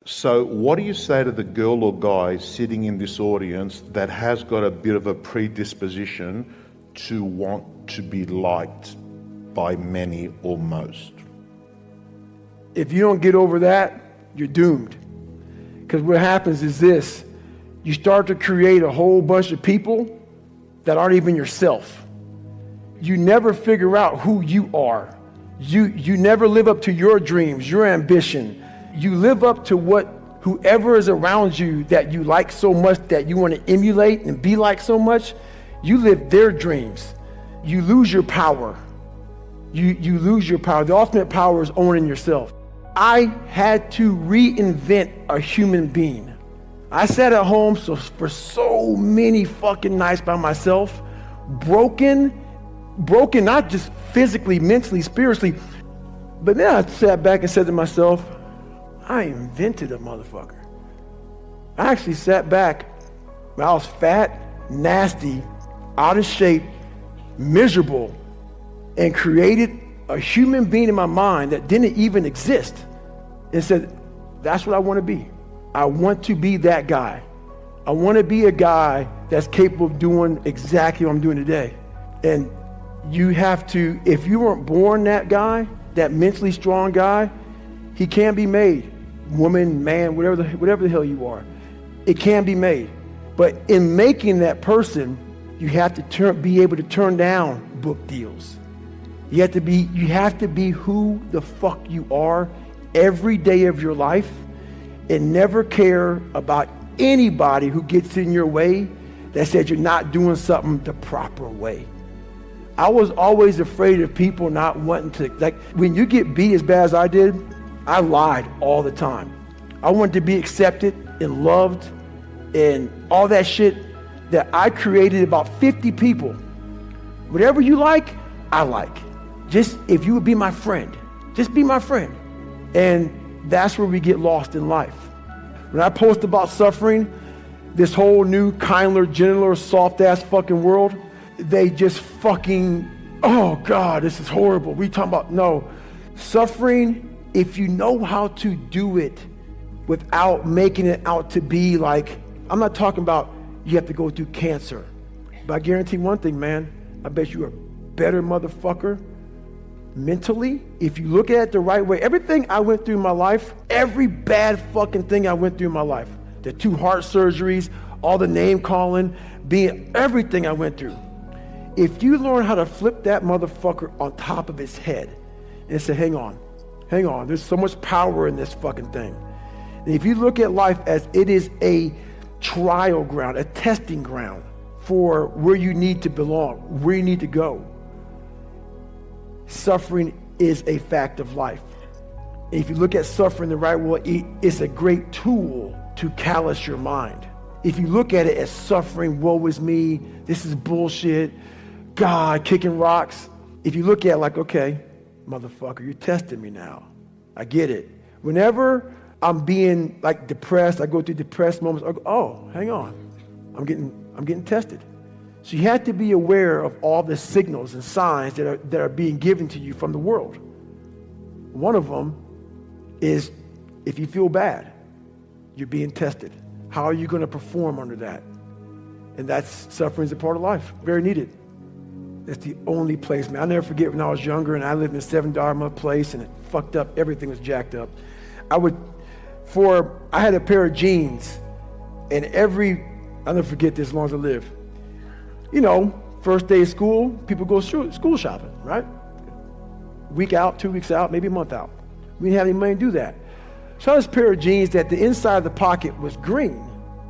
So what do you say to the girl or guy sitting in this audience that has got a bit of a predisposition to want to be liked by many or most? If you don't get over that, you're doomed. Because what happens is this: you start to create a whole bunch of people that aren't even yourself. You never figure out who you are. You never live up to your dreams, your ambition. You live up to what whoever is around you that you like so much, that you want to emulate and be like so much. You live their dreams. You lose your power. You lose your power. The ultimate power is owning yourself. I had to reinvent a human being. I sat at home for so many fucking nights by myself, broken, not just physically, mentally, spiritually. But then I sat back and said to myself, I invented a motherfucker. I actually sat back when I was fat, nasty, out of shape, miserable, and created a human being in my mind that didn't even exist, and said, that's what I want to be. I want to be that guy. I want to be a guy that's capable of doing exactly what I'm doing today. And you have to, if you weren't born that guy, that mentally strong guy, he can be made. Woman, man, whatever the hell you are, it can be made. But in making that person, you have to be able to turn down book deals. You have to be who the fuck you are every day of your life, and never care about anybody who gets in your way that says you're not doing something the proper way. I was always afraid of people not wanting to, like when you get beat as bad as I did, I lied all the time. I wanted to be accepted and loved and all that shit, that I created about 50 people. Whatever you like, I like. Just if you would be my friend, just be my friend. And that's where we get lost in life. When I post about suffering, this whole new, kinder, gentler, soft-ass fucking world, they just fucking, oh God, this is horrible. We talking about, no. Suffering, if you know how to do it without making it out to be like, I'm not talking about you have to go through cancer. But I guarantee one thing, man, I bet you're a better motherfucker mentally if you look at it the right way. Everything I went through in my life, every bad fucking thing I went through in my life, the 2 heart surgeries, all the name calling, being everything I went through. If you learn how to flip that motherfucker on top of his head and say, hang on, there's so much power in this fucking thing. And if you look at life as it is a trial ground, a testing ground for where you need to belong, where you need to go, suffering is a fact of life. And if you look at suffering the right way, it's a great tool to callous your mind. If you look at it as suffering, woe is me, this is bullshit, God, kicking rocks. If you look at it like, okay, motherfucker, you're testing me now. I get it. Whenever I'm being like depressed, I go through depressed moments, I go, oh, hang on, I'm getting tested. So you have to be aware of all the signals and signs that are being given to you from the world. One of them is if you feel bad, you're being tested. How are you going to perform under that? And that's suffering is a part of life, very needed. That's the only place, man. I'll never forget when I was younger and I lived in a 7 Dharma place and it fucked up, everything was jacked up. I had a pair of jeans and I'll never forget this as long as I live. You know, first day of school, people go school shopping, right? Week out, 2 weeks out, maybe a month out. We didn't have any money to do that. So I had this pair of jeans that the inside of the pocket was green.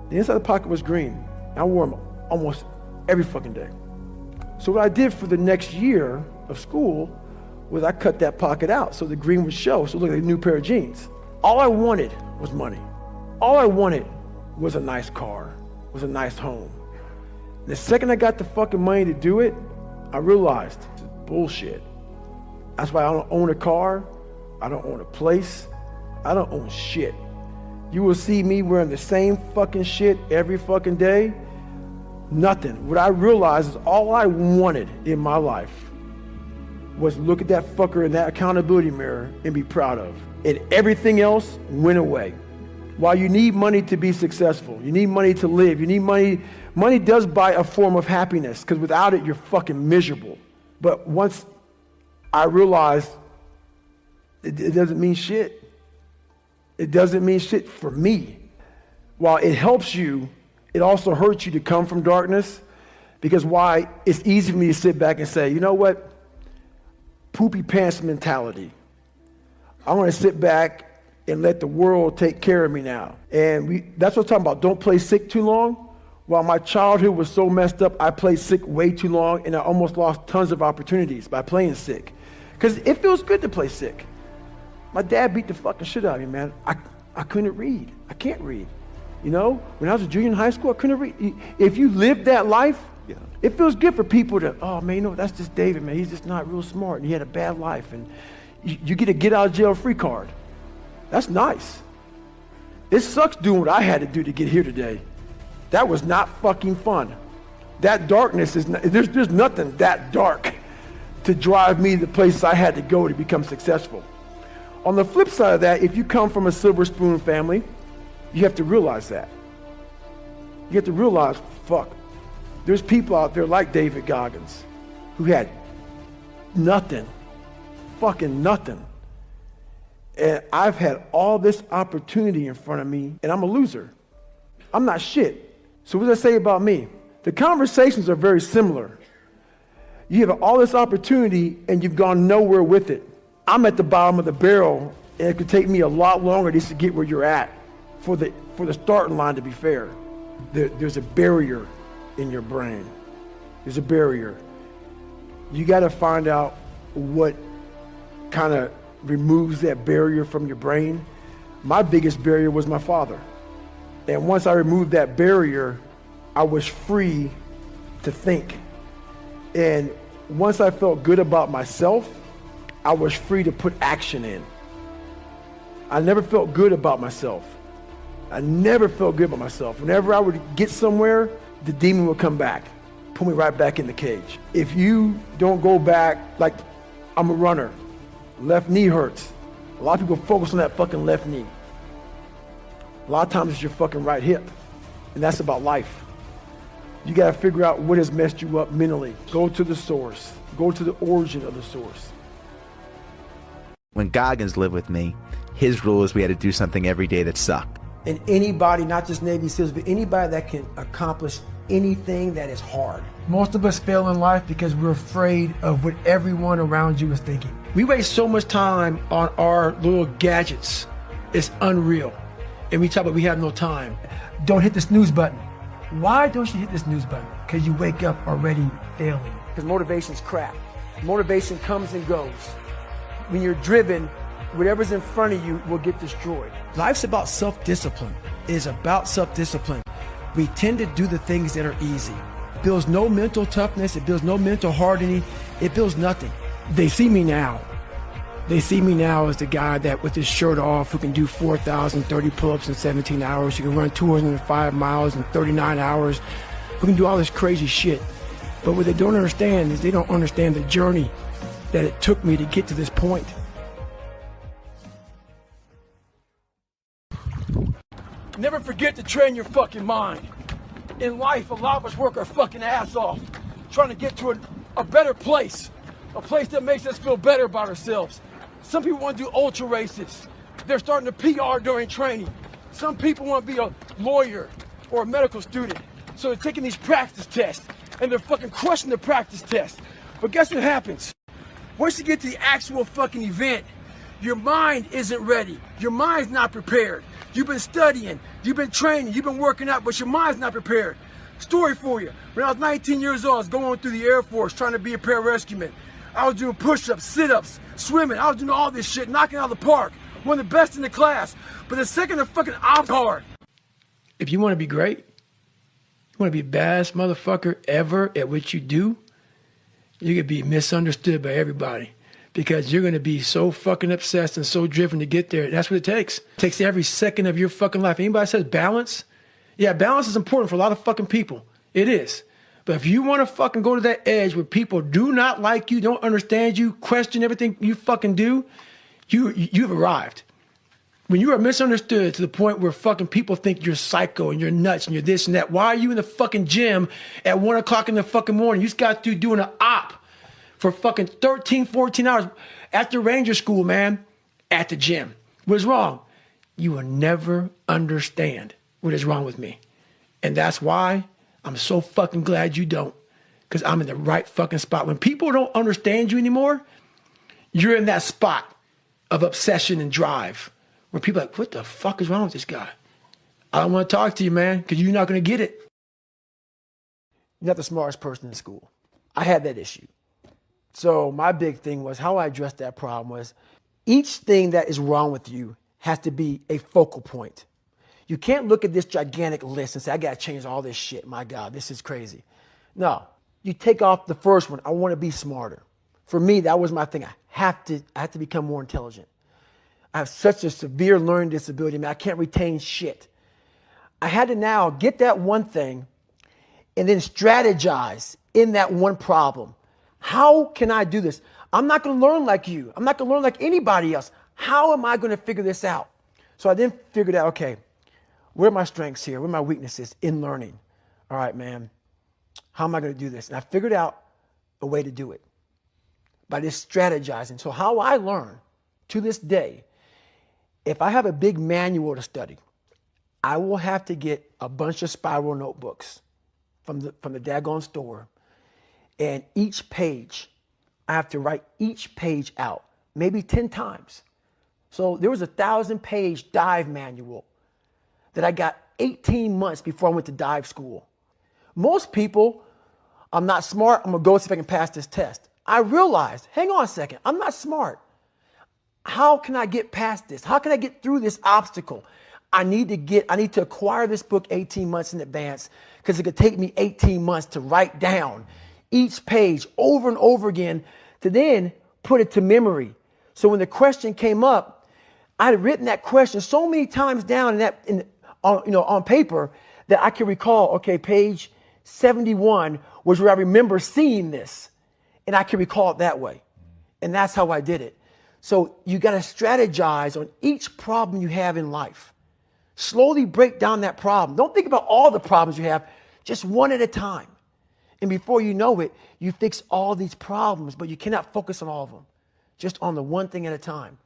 The inside of the pocket was green. I wore them almost every fucking day. So what I did for the next year of school was I cut that pocket out so the green would show, so it looked like a new pair of jeans. All I wanted was money. All I wanted was a nice car, was a nice home. The second I got the fucking money to do it, I realized it's bullshit. That's why I don't own a car, I don't own a place, I don't own shit. You will see me wearing the same fucking shit every fucking day. Nothing. What I realized is all I wanted in my life was look at that fucker in that accountability mirror and be proud of. And everything else went away. While you need money to be successful, you need money to live, you need money. Money does buy a form of happiness, because without it, you're fucking miserable. But once I realized it doesn't mean shit. It doesn't mean shit for me. While it helps you, it also hurts you to come from darkness, because why? It's easy for me to sit back and say, you know what? Poopy pants mentality. I want to sit back and let the world take care of me now. And that's what I'm talking about. Don't play sick too long. While my childhood was so messed up, I played sick way too long, and I almost lost tons of opportunities by playing sick. Because it feels good to play sick. My dad beat the fucking shit out of me, man. I couldn't read. I can't read. You know, when I was a junior in high school, I couldn't read. If you live that life, it feels good for people to, oh man, you know, that's just David, man. He's just not real smart, and he had a bad life, and you get a get out of jail free card. That's nice. It sucks doing what I had to do to get here today. That was not fucking fun. That darkness is not, there's nothing that dark to drive me to the places I had to go to become successful. On the flip side of that, if you come from a silver spoon family, you have to realize that. You have to realize, fuck, there's people out there like David Goggins who had nothing, fucking nothing. And I've had all this opportunity in front of me, and I'm a loser. I'm not shit. So what does that say about me? The conversations are very similar. You have all this opportunity, and you've gone nowhere with it. I'm at the bottom of the barrel, and it could take me a lot longer just to get where you're at for the starting line, to be fair. There's a barrier in your brain. There's a barrier. You got to find out what kind of removes that barrier from your brain. My biggest barrier was my father. And once I removed that barrier, I was free to think. And once I felt good about myself, I was free to put action in. I never felt good about myself. I never felt good about myself. Whenever I would get somewhere, the demon would come back, pull me right back in the cage. If you don't go back, like I'm a runner, left knee hurts. A lot of people focus on that fucking left knee. A lot of times it's your fucking right hip, and that's about life. You gotta figure out what has messed you up mentally. Go to the source. Go to the origin of the source. When Goggins lived with me, his rule is we had to do something every day that sucked. And anybody, not just Navy SEALs, but anybody that can accomplish anything that is hard. Most of us fail in life because we're afraid of what everyone around you is thinking. We waste so much time on our little gadgets. It's unreal. And we talk about we have no time. Don't hit the snooze button. Why don't you hit the snooze button? Because you wake up already failing. Because motivation's crap. Motivation comes and goes. When you're driven, whatever's in front of you will get destroyed. Life's about self-discipline. It is about self-discipline. We tend to do the things that are easy. It builds no mental toughness. It builds no mental hardening. It builds nothing. They see me now. They see me now as the guy that with his shirt off who can do 4,030 pull-ups in 17 hours, who can run 205 miles in 39 hours, who can do all this crazy shit. But what they don't understand is they don't understand the journey that it took me to get to this point. Never forget to train your fucking mind. In life, a lot of us work our fucking ass off trying to get to a better place, a place that makes us feel better about ourselves. Some people want to do ultra races. They're starting to PR during training. Some people want to be a lawyer or a medical student. So they're taking these practice tests and they're fucking crushing the practice tests. But guess what happens? Once you get to the actual fucking event, your mind isn't ready. Your mind's not prepared. You've been studying, you've been training, you've been working out, but your mind's not prepared. Story for you. When I was 19 years old, I was going through the Air Force trying to be a pararescueman. I was doing push-ups, sit-ups, swimming. I was doing all this shit, knocking out of the park. One of the best in the class. But the second the fucking ob's hard. If you want to be great, you want to be the baddest motherfucker ever at what you do, you could be misunderstood by everybody. Because you're going to be so fucking obsessed and so driven to get there. That's what it takes. It takes every second of your fucking life. Anybody says balance? Yeah, balance is important for a lot of fucking people. It is. But if you want to fucking go to that edge where people do not like you, don't understand you, question everything you fucking do, you've arrived. When you are misunderstood to the point where fucking people think you're psycho and you're nuts and you're this and that, why are you in the fucking gym at 1 o'clock in the fucking morning? You just got to doing an op for fucking 13, 14 hours at the Ranger School, man, at the gym. What's wrong? You will never understand what is wrong with me. And that's why I'm so fucking glad you don't, because I'm in the right fucking spot. When people don't understand you anymore, you're in that spot of obsession and drive where people are like, what the fuck is wrong with this guy? I don't want to talk to you, man, because you're not going to get it. You're not the smartest person in school. I had that issue. So my big thing was how I addressed that problem was each thing that is wrong with you has to be a focal point. You can't look at this gigantic list and say, I got to change all this shit. My God, this is crazy. No, you take off the first one. I want to be smarter. For me, that was my thing. I have to become more intelligent. I have such a severe learning disability, man. I can't retain shit. I had to now get that one thing and then strategize in that one problem. How can I do this? I'm not going to learn like you. I'm not going to learn like anybody else. How am I going to figure this out? So I then figured out, okay, where are my strengths here? Where are my weaknesses in learning? All right, man, how am I going to do this? And I figured out a way to do it by just strategizing. So how I learn to this day, if I have a big manual to study, I will have to get a bunch of spiral notebooks from the daggone store. And each page, I have to write each page out, maybe 10 times. So there was a 1,000-page dive manual that I got 18 months before I went to dive school. Most people, I'm not smart, I'm gonna go see if I can pass this test. I realized, hang on a second, I'm not smart. How can I get past this? How can I get through this obstacle? I need to acquire this book 18 months in advance because it could take me 18 months to write down each page over and over again to then put it to memory. So when the question came up, I had written that question so many times down on paper that I can recall, okay, page 71 was where I remember seeing this, and I can recall it that way. And that's how I did it. So you got to strategize on each problem you have in life. Slowly break down that problem. Don't think about all the problems you have, just one at a time. And before you know it, you fix all these problems, but you cannot focus on all of them. Just on the one thing at a time.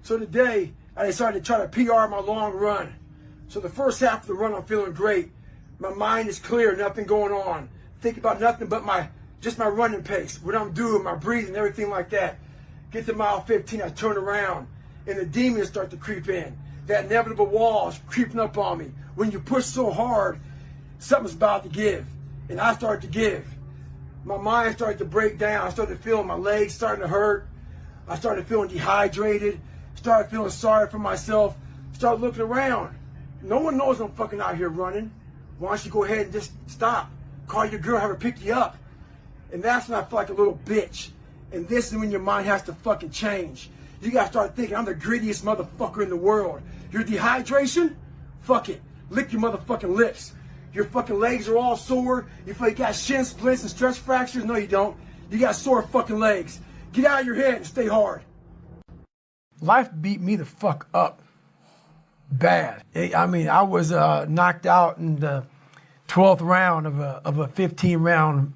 So today, I decided to try to PR my long run. So the first half of the run, I'm feeling great. My mind is clear, nothing going on. Think about nothing but my running pace, what I'm doing, my breathing, everything like that. Get to mile 15, I turn around, and the demons start to creep in. That inevitable wall is creeping up on me. When you push so hard, something's about to give. And I started to give. My mind started to break down. I started feeling my legs starting to hurt. I started feeling dehydrated. Started feeling sorry for myself. Started looking around. No one knows I'm fucking out here running. Why don't you go ahead and just stop? Call your girl, have her pick you up. And that's when I feel like a little bitch. And this is when your mind has to fucking change. You gotta start thinking, I'm the grittiest motherfucker in the world. Your dehydration? Fuck it. Lick your motherfucking lips. Your fucking legs are all sore. You feel like you got shin splints and stress fractures? No, you don't. You got sore fucking legs. Get out of your head and stay hard. Life beat me the fuck up bad. I mean, I was knocked out in the 12th round of a 15-round,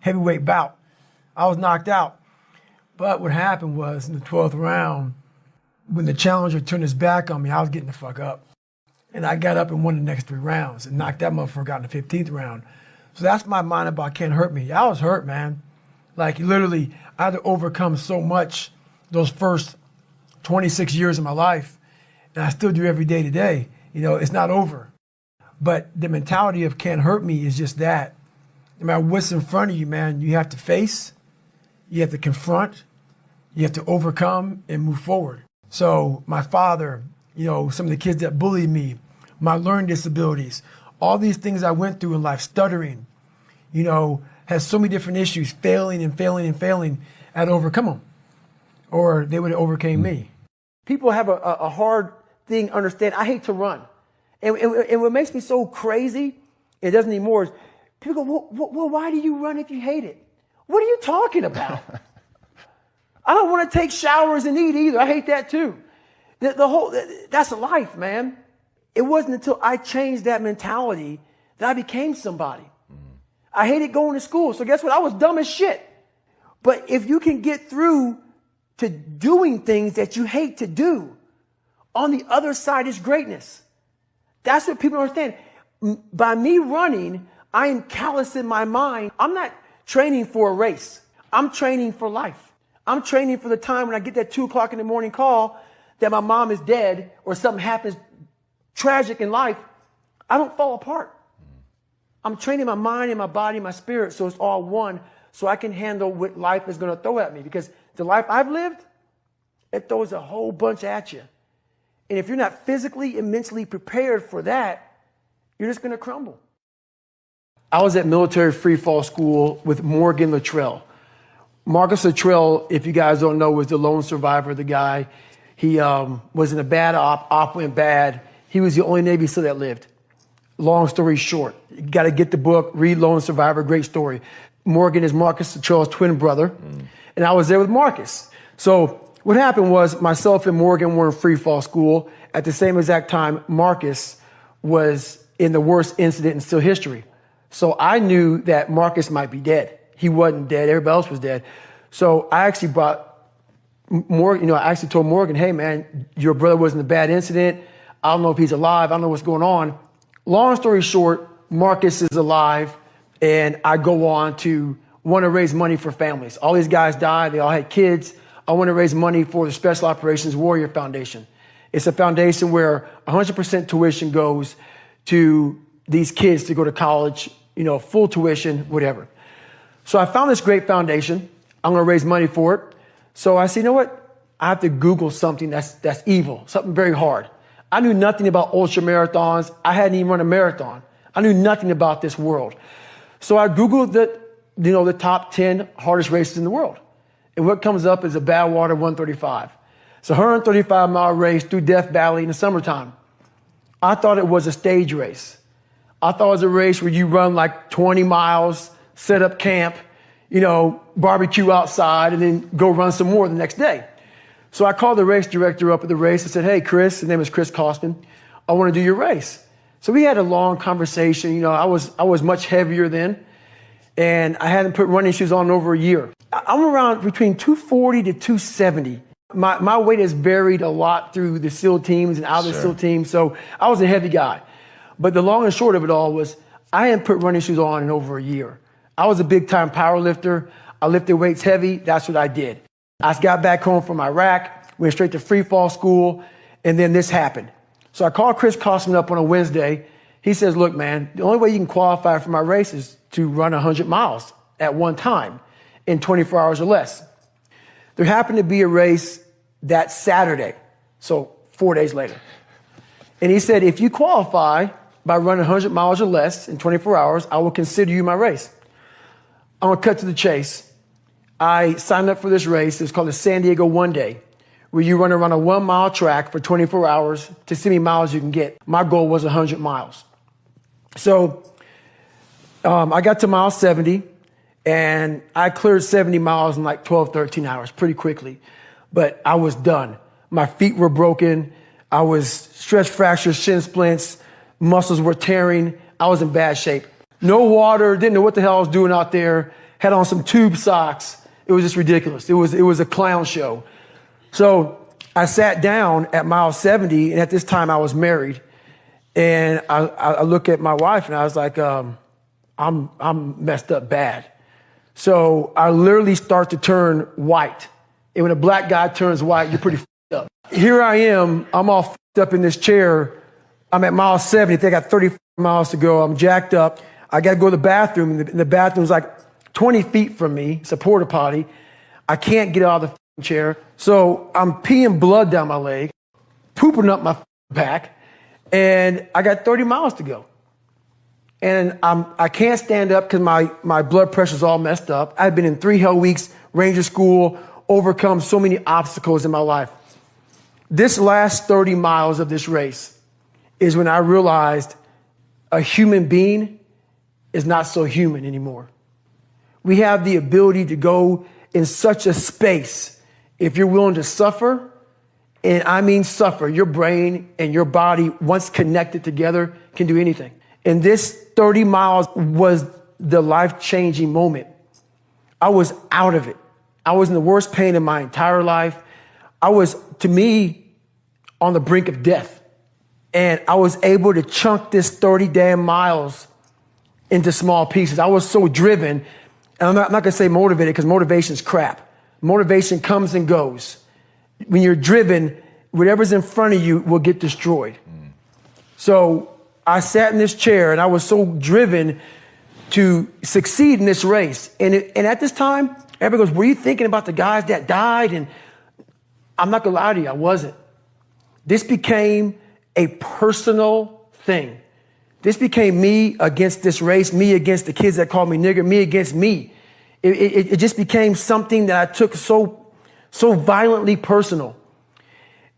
heavyweight bout. I was knocked out. But what happened was in the 12th round, when the challenger turned his back on me, I was getting the fuck up. And I got up and won the next 3 rounds and knocked that motherfucker out in the 15th round. So that's my mind about can't hurt me. I was hurt, man. Like literally, I had to overcome so much those first 26 years of my life. And I still do every day today. It's not over. But the mentality of can't hurt me is just that. No matter what's in front of you, man, you have to face, you have to confront, you have to overcome and move forward. So my father, some of the kids that bullied me, my learning disabilities, all these things I went through in life, stuttering, has so many different issues, failing and failing and failing. I had to overcome them, or they would have overcame me. People have a hard thing to understand. I hate to run. And what makes me so crazy, it doesn't anymore, is people go, well, why do you run if you hate it? What are you talking about? I don't want to take showers and eat either. I hate that too. That's a life, man. It wasn't until I changed that mentality that I became somebody. I hated going to school. So guess what? I was dumb as shit. But if you can get through to doing things that you hate to do, on the other side is greatness. That's what people don't understand. By me running, I am callous in my mind. I'm not training for a race. I'm training for life. I'm training for the time when I get that 2 o'clock in the morning call that my mom is dead or something happens tragic in life. I don't fall apart. I'm training my mind and my body and my spirit so it's all one, so I can handle what life is going to throw at me. Because the life I've lived, it throws a whole bunch at you. And if you're not physically and mentally prepared for that, you're just going to crumble. I was at military free fall school with Morgan Luttrell. Marcus Luttrell, if you guys don't know, was the lone survivor, the guy. He was in a bad op went bad. He was the only Navy SEAL that lived. Long story short, you got to get the book, read Lone Survivor, great story. Morgan is Marcus Luttrell's twin brother, and I was there with Marcus. So what happened was myself and Morgan were in free fall school. At the same exact time, Marcus was in the worst incident in SEAL history. So I knew that Marcus might be dead. He wasn't dead. Everybody else was dead. So I actually brought Morgan, I actually told Morgan, hey man, your brother was in a bad incident. I don't know if he's alive. I don't know what's going on. Long story short, Marcus is alive, and I go on to want to raise money for families. All these guys died. They all had kids. I want to raise money for the Special Operations Warrior Foundation. It's a foundation where 100% tuition goes to these kids to go to college, full tuition, whatever. So I found this great foundation. I'm going to raise money for it. So I said, you know what? I have to Google something that's evil, something very hard. I knew nothing about ultra marathons. I hadn't even run a marathon. I knew nothing about this world. So I Googled the top 10 hardest races in the world. And what comes up is a Badwater 135. It's a 135-mile race through Death Valley in the summertime. I thought it was a stage race. I thought it was a race where you run like 20 miles, set up camp, barbecue outside, and then go run some more the next day. So I called the race director up at the race and said, hey, Chris, his name is Chris Kostman, I want to do your race. So we had a long conversation. I was much heavier then, and I hadn't put running shoes on in over a year. I'm around between 240 to 270. My weight has varied a lot through the SEAL teams and out of the SEAL teams, so I was a heavy guy. But the long and short of it all was I hadn't put running shoes on in over a year. I was a big-time power lifter. I lifted weights heavy. That's what I did. I got back home from Iraq, went straight to free fall school, and then this happened. So I called Chris Kostman up on a Wednesday. He says, look, man, the only way you can qualify for my race is to run 100 miles at one time in 24 hours or less. There happened to be a race that Saturday, so 4 days later. And he said, if you qualify by running 100 miles or less in 24 hours, I will consider you my race. I'm going to cut to the chase. I signed up for this race. It's called the San Diego One Day, where you run around a 1 mile track for 24 hours to see how many miles you can get. My goal was 100 miles. So I got to mile 70, and I cleared 70 miles in like 12, 13 hours pretty quickly. But I was done. My feet were broken. I was stress fractures, shin splints, muscles were tearing. I was in bad shape. No water, didn't know what the hell I was doing out there. Had on some tube socks. It was just ridiculous. It was a clown show. So I sat down at mile 70, and at this time I was married. And I look at my wife, and I was like, I'm messed up bad. So I literally start to turn white. And when a black guy turns white, you're pretty f***ed up. Here I am. I'm all f***ed up in this chair. I'm at mile 70. I got 30 miles to go. I'm jacked up. I got to go to the bathroom. And the bathroom's like 20 feet from me. It's a porta potty. I can't get out of the chair. So I'm peeing blood down my leg, pooping up my back, and I got 30 miles to go. And I can't stand up because my blood pressure's all messed up. I've been in 3 hell weeks, Ranger school, overcome so many obstacles in my life. This last 30 miles of this race is when I realized a human being is not so human anymore. We have the ability to go in such a space if you're willing to suffer and I mean suffer. Your brain and your body, once connected together, can do anything. And this 30 miles was the life-changing moment. I was out of it. I was in the worst pain of my entire life. I was, to me, on the brink of death. And I was able to chunk this 30 damn miles into small pieces. I was so driven, and I'm not going to say motivated because motivation's crap. Motivation comes and goes. When you're driven, whatever's in front of you will get destroyed. So I sat in this chair and I was so driven to succeed in this race. And at this time, everybody goes, were you thinking about the guys that died? And I'm not gonna lie to you, I wasn't. This became a personal thing. This became me against this race, me against the kids that called me nigger, me against me. It just became something that I took so violently personal.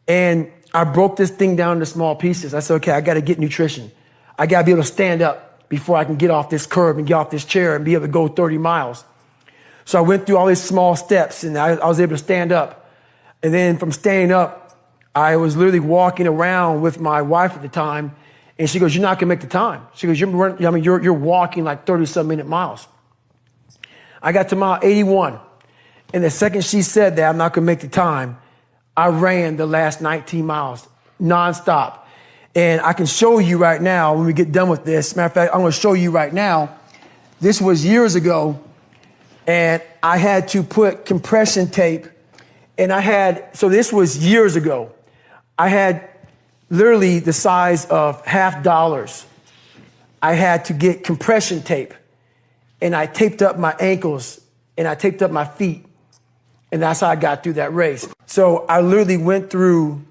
And I broke this thing down into small pieces. I said, okay, I got to get nutrition. I got to be able to stand up before I can get off this curb and get off this chair and be able to go 30 miles. So I went through all these small steps and I was able to stand up. And then from standing up, I was literally walking around with my wife at the time. And she goes, you're not going to make the time. She goes, you're walking like 30-some minute miles. I got to mile 81. And the second she said that I'm not going to make the time, I ran the last 19 miles nonstop. And I can show you right now when we get done with this. Matter of fact, I'm going to show you right now. This was years ago. And I had to put compression tape. And so this was years ago. I had literally the size of $50. I had to get compression tape. And I taped up my ankles and I taped up my feet. And that's how I got through that race. So I literally went through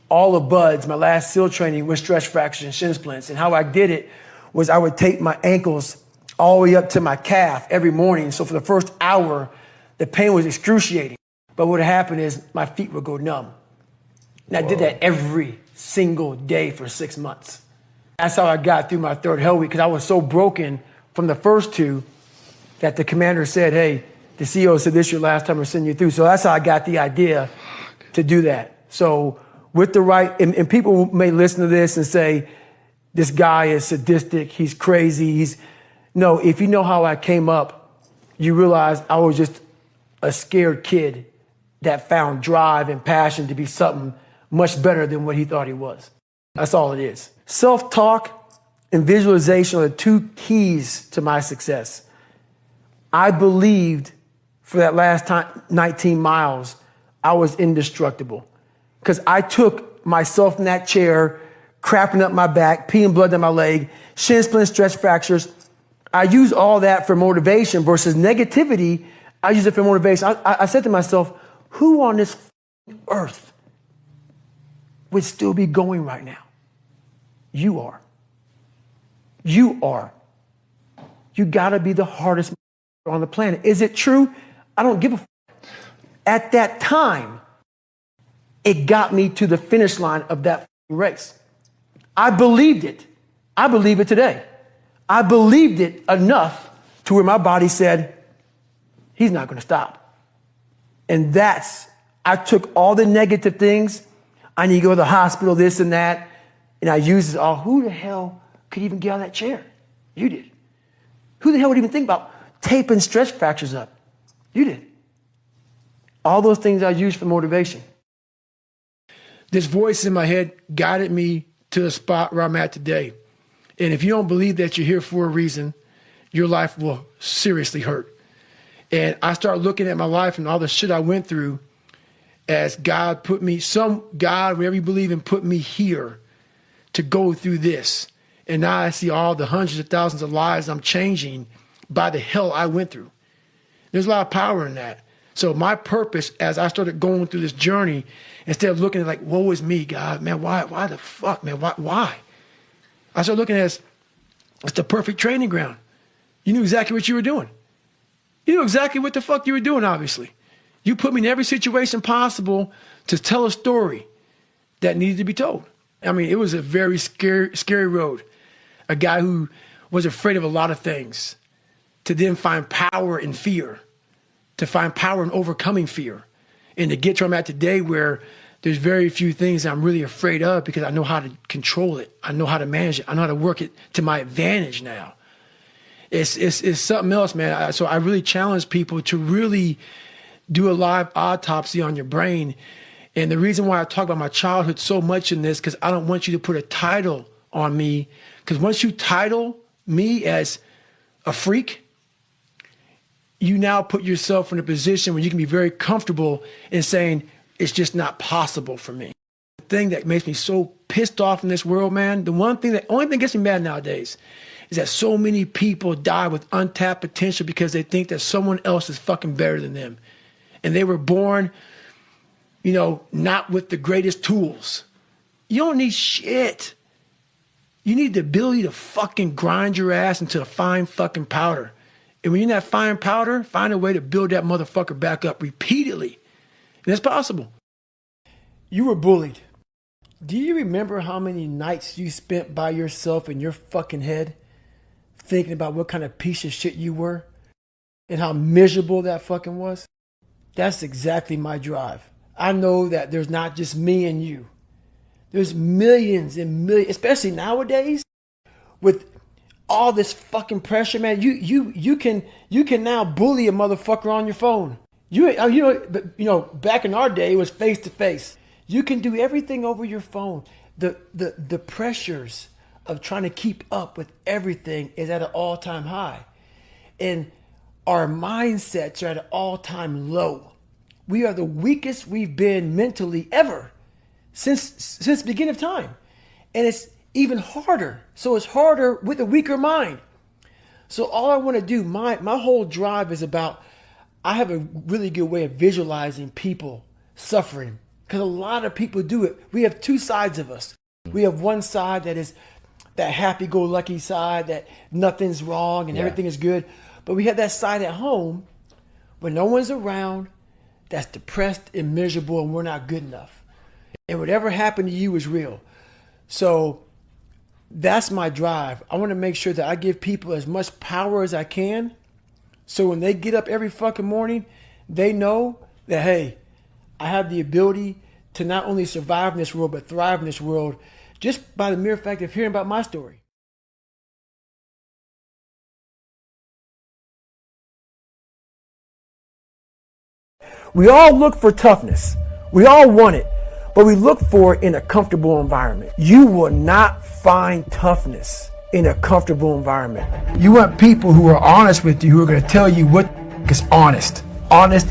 all the buds, my last SEAL training with stretch fractures and shin splints. And how I did it was I would tape my ankles all the way up to my calf every morning. So for the first hour, the pain was excruciating. But what would happen is my feet would go numb. And I did that every single day for 6 months. That's how I got through my third hell week, because I was so broken from the first two that the commander said, hey, the CEO said this is your last time we're sending you through. So that's how I got the idea to do that. So with the right, and people may listen to this and say, this guy is sadistic, he's crazy, no, if you know how I came up, you realize I was just a scared kid that found drive and passion to be something much better than what he thought he was. That's all it is. Self-talk and visualization are the two keys to my success. I believed for that last 19 miles, I was indestructible. Because I took myself in that chair, crapping up my back, peeing blood down my leg, shin splints, stretch fractures. I use all that for motivation versus negativity. I use it for motivation. I said to myself, who on this earth would still be going right now? You are. You are. You gotta be the hardest on the planet. Is it true? I don't give a f. At that time, it got me to the finish line of that race. I believed it. I believe it today. I believed it enough to where my body said, he's not gonna stop. And I took all the negative things. I need to go to the hospital, this and that. And I used it all. Who the hell could even get out of that chair? You did. Who the hell would even think about taping stretch fractures up? You did. All those things I used for motivation. This voice in my head guided me to the spot where I'm at today. And if you don't believe that you're here for a reason, your life will seriously hurt. And I start looking at my life and all the shit I went through as God put me, whatever you believe in, put me here to go through this. And now I see all the hundreds of thousands of lives I'm changing by the hell I went through. There's a lot of power in that. So my purpose as I started going through this journey, instead of looking at like, woe is me, God, man, why the fuck, man, why? I started looking at it as, it's the perfect training ground. You knew exactly what you were doing. You knew exactly what the fuck you were doing, obviously. You put me in every situation possible to tell a story that needed to be told. I mean, it was a very scary road. A guy who was afraid of a lot of things, to then find power in fear, to find power in overcoming fear, and to get to where I'm at today where there's very few things I'm really afraid of because I know how to control it. I know how to manage it. I know how to work it to my advantage now. It's something else, man. So I really challenge people to really do a live autopsy on your brain. And the reason why I talk about my childhood so much in this, because I don't want you to put a title on me. Because once you title me as a freak, you now put yourself in a position where you can be very comfortable in saying, it's just not possible for me. The thing that makes me so pissed off in this world, man, the only thing that gets me mad nowadays is that so many people die with untapped potential because they think that someone else is fucking better than them. And they were born, not with the greatest tools. You don't need shit. You need the ability to fucking grind your ass into a fine fucking powder. And when you're in that fine powder, find a way to build that motherfucker back up repeatedly. And it's possible. You were bullied. Do you remember how many nights you spent by yourself in your fucking head thinking about what kind of piece of shit you were and how miserable that fucking was? That's exactly my drive. I know that there's not just me and you. There's millions and millions, especially nowadays with all this fucking pressure, man. You can now bully a motherfucker on your phone. Back in our day, it was face to face. You can do everything over your phone. The pressures of trying to keep up with everything is at an all-time high. And our mindsets are at an all-time low. We are the weakest we've been mentally ever since the beginning of time. And it's even harder. So it's harder with a weaker mind. So all I want to do, my whole drive is about, I have a really good way of visualizing people suffering because a lot of people do it. We have two sides of us. We have one side that is that happy-go-lucky side that nothing's wrong and everything is good. But we have that side at home when no one's around that's depressed and miserable and we're not good enough. And whatever happened to you is real. So that's my drive. I want to make sure that I give people as much power as I can. So when they get up every fucking morning, they know that, hey, I have the ability to not only survive in this world, but thrive in this world just by the mere fact of hearing about my story. We all look for toughness. We all want it, but we look for it in a comfortable environment. You will not find toughness in a comfortable environment. You want people who are honest with you, who are going to tell you what is honest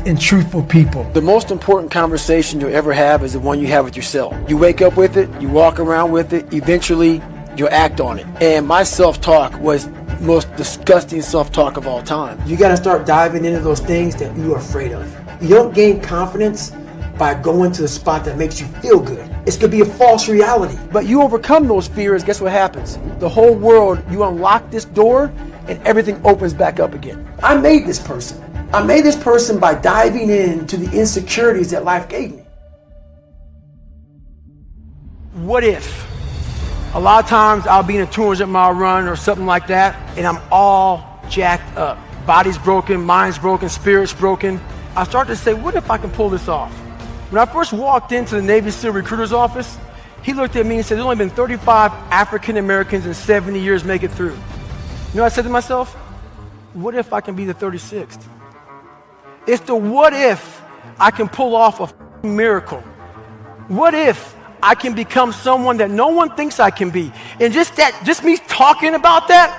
and truthful people. The most important conversation you'll ever have is the one you have with yourself. You wake up with it, you walk around with it, eventually you'll act on it. And my self-talk was the most disgusting self-talk of all time. You got to start diving into those things that you are afraid of. You don't gain confidence by going to the spot that makes you feel good. It's going to be a false reality. But you overcome those fears, guess what happens? The whole world, you unlock this door and everything opens back up again. I made this person. I made this person by diving into the insecurities that life gave me. What if? A lot of times I'll be in a 200-mile run or something like that, and I'm all jacked up. Body's broken, mind's broken, spirit's broken. I start to say, what if I can pull this off? When I first walked into the Navy SEAL recruiter's office, he looked at me and said, there's only been 35 African Americans in 70 years make it through. You know what I said to myself? What if I can be the 36th? It's the what if I can pull off a miracle. What if I can become someone that no one thinks I can be? And just me talking about that,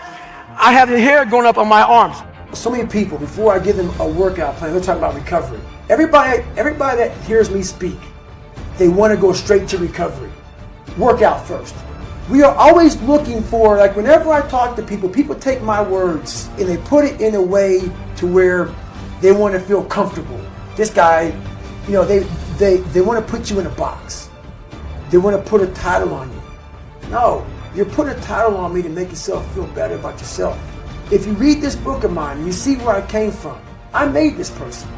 I have the hair going up on my arms. So many people, before I give them a workout plan, they're talking about recovery. Everybody that hears me speak, they want to go straight to recovery. Work out first. We are always looking for, like whenever I talk to people, people take my words and they put it in a way to where they want to feel comfortable. This guy, they want to put you in a box. They want to put a title on you. No, you're putting a title on me to make yourself feel better about yourself. If you read this book of mine and you see where I came from, I made this person.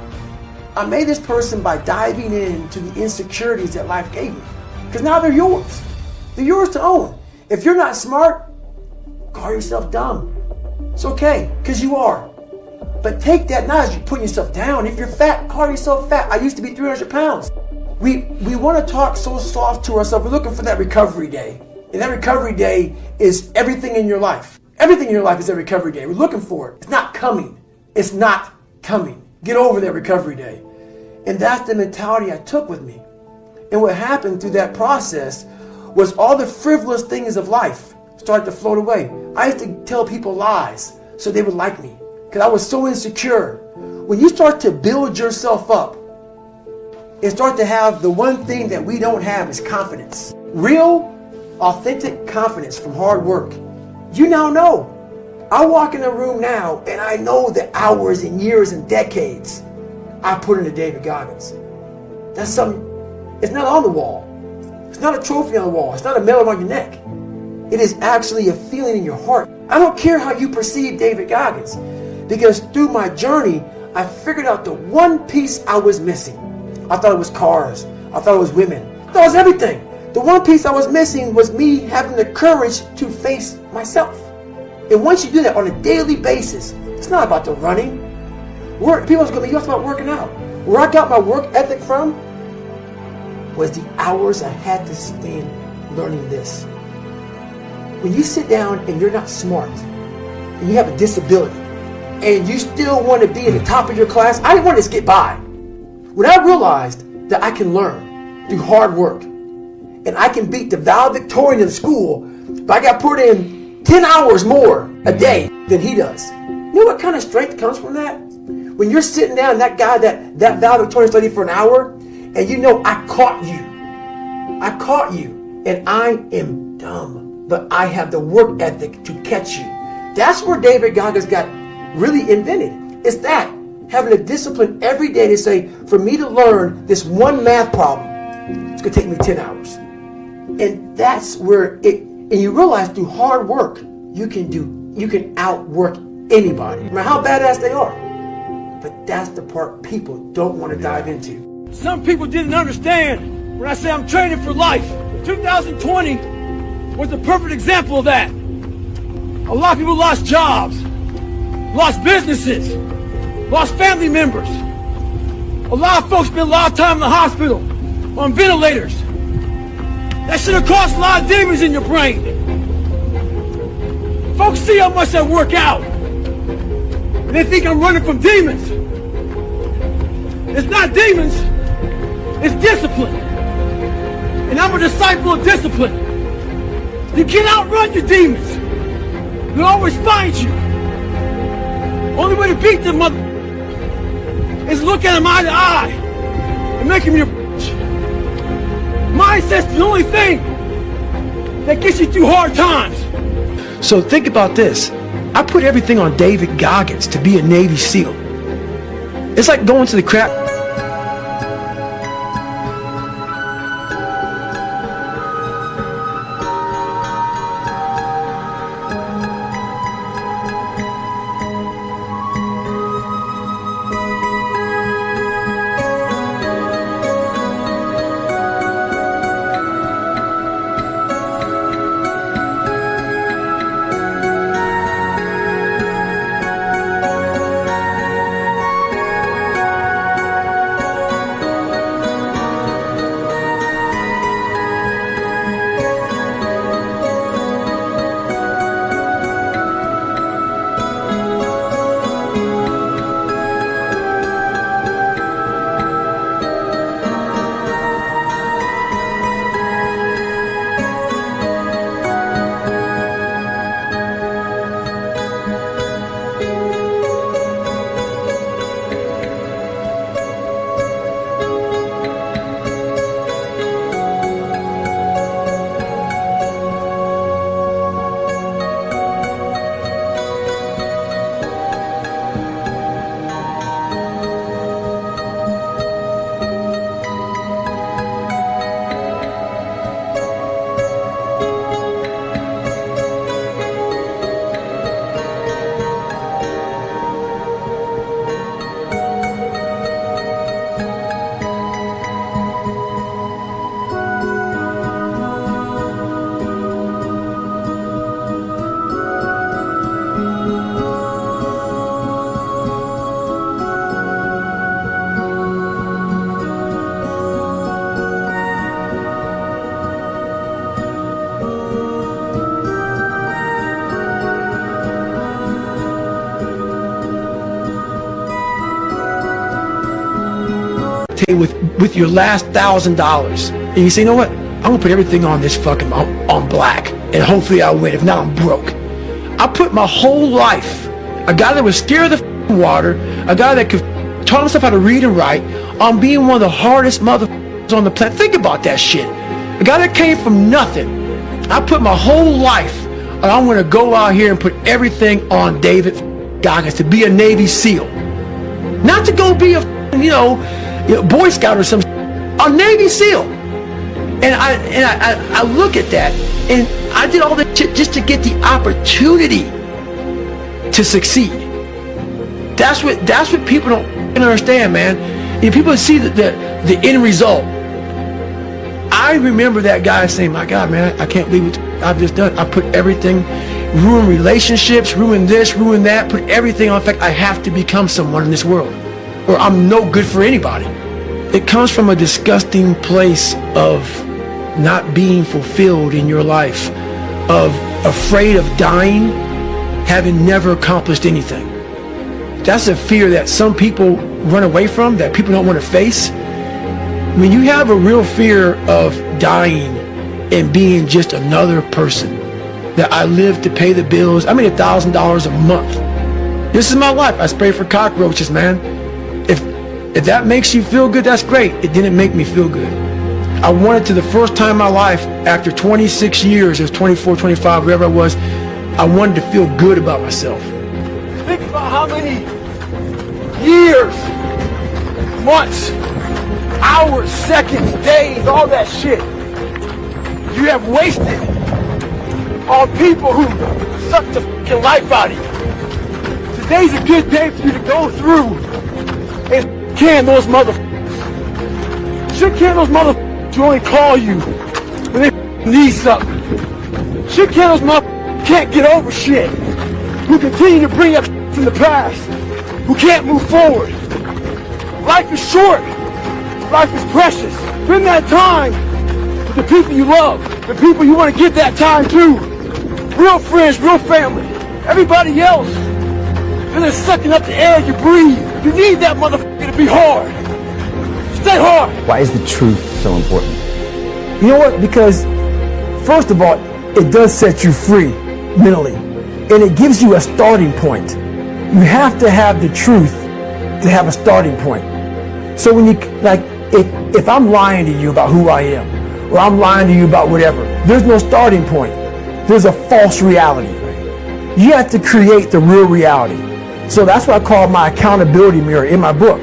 I made this person by diving into the insecurities that life gave me. Because now they're yours. They're yours to own. If you're not smart, call yourself dumb. It's okay, because you are. But take that not as you're putting yourself down. If you're fat, call yourself fat. I used to be 300 pounds. We want to talk so soft to ourselves. We're looking for that recovery day. And that recovery day is everything in your life. Everything in your life is a recovery day. We're looking for it. It's not coming. It's not coming. Get over that recovery day. And that's the mentality I took with me. And what happened through that process was all the frivolous things of life started to float away. I used to tell people lies so they would like me because I was so insecure. When you start to build yourself up and start to have the one thing that we don't have is confidence. Real, authentic confidence from hard work. You now know. I walk in a room now and I know the hours and years and decades I put into David Goggins. That's something, it's not on the wall. It's not a trophy on the wall. It's not a medal around your neck. It is actually a feeling in your heart. I don't care how you perceive David Goggins, because through my journey, I figured out the one piece I was missing. I thought it was cars. I thought it was women. I thought it was everything. The one piece I was missing was me having the courage to face myself. And once you do that on a daily basis, it's not about the running. People's going to be, you about working out. Where I got my work ethic from was the hours I had to spend learning this. When you sit down and you're not smart, and you have a disability, and you still want to be at the top of your class, I didn't want to just get by. When I realized that I can learn through hard work, and I can beat the valedictorian in school, but I got put in 10 hours more a day than he does. You know what kind of strength comes from that? When you're sitting down, that guy that valedictorian studied for an hour, and you know I caught you, and I am dumb, but I have the work ethic to catch you. That's where David Goggins got really invented. It's that, having a discipline every day to say, for me to learn this one math problem, it's going to take me 10 hours. And that's where and you realize through hard work, you can outwork anybody, no matter how badass they are. But that's the part people don't want to dive into. Some people didn't understand when I say I'm training for life. 2020 was the perfect example of that. A lot of people lost jobs, lost businesses, lost family members. A lot of folks spent a lot of time in the hospital on ventilators. That should have caused a lot of demons in your brain. Folks see how much I work out, and they think I'm running from demons. It's not demons, it's discipline. And I'm a disciple of discipline. You can't outrun your demons. They'll always find you. Only way to beat them mother is look at them eye to eye and make them your bitch. Mindset's the only thing that gets you through hard times. So think about this. I put everything on David Goggins to be a Navy SEAL. It's like going to the crap. okay, with your last $1,000, and you say, you know what? I'm gonna put everything on this fucking, on black, and hopefully I'll win. If not, I'm broke. I put my whole life, a guy that was scared of the water, a guy that could taught himself how to read and write, on being one of the hardest motherfuckers on the planet. Think about that shit. A guy that came from nothing. I put my whole life, and I'm gonna go out here and put everything on David Goggins to be a Navy SEAL. Not to go be a, Boy Scout or some a Navy SEAL. And I look at that, and I did all that shit just to get the opportunity to succeed. That's what people don't understand, man. People see the end result. I remember that guy saying, my God, man, I can't believe what I've just done. I put everything, ruin relationships, ruin this, ruin that, put everything on. In fact, I have to become someone in this world, or I'm no good for anybody. It comes from a disgusting place of not being fulfilled in your life, of afraid of dying, having never accomplished anything. That's a fear that some people run away from, that people don't want to face. When you have a real fear of dying and being just another person, that I live to pay the bills, I made $1,000 a month. This is my life. I spray for cockroaches, man. If that makes you feel good, that's great. It didn't make me feel good. I wanted to, the first time in my life, after 26 years, it was 24, 25, whatever it was, I wanted to feel good about myself. Think about how many years, months, hours, seconds, days, all that shit you have wasted on people who suck the fucking life out of you. Today's a good day for you to go through and can those motherfuckers. Should can those motherfuckers who only call you when they need something. Should can those motherfuckers who can't get over shit, who continue to bring up from the past, who can't move forward. Life is short. Life is precious. Spend that time with the people you love, the people you want to give that time to. Real friends, real family. Everybody else, they're sucking up the air you breathe. You need that motherfucker to be hard. Stay hard. Why is the truth so important? You know what? Because, first of all, it does set you free mentally. And it gives you a starting point. You have to have the truth to have a starting point. So when you, like, if I'm lying to you about who I am, or I'm lying to you about whatever, there's no starting point. There's a false reality. You have to create the real reality. So that's what I call my accountability mirror in my book.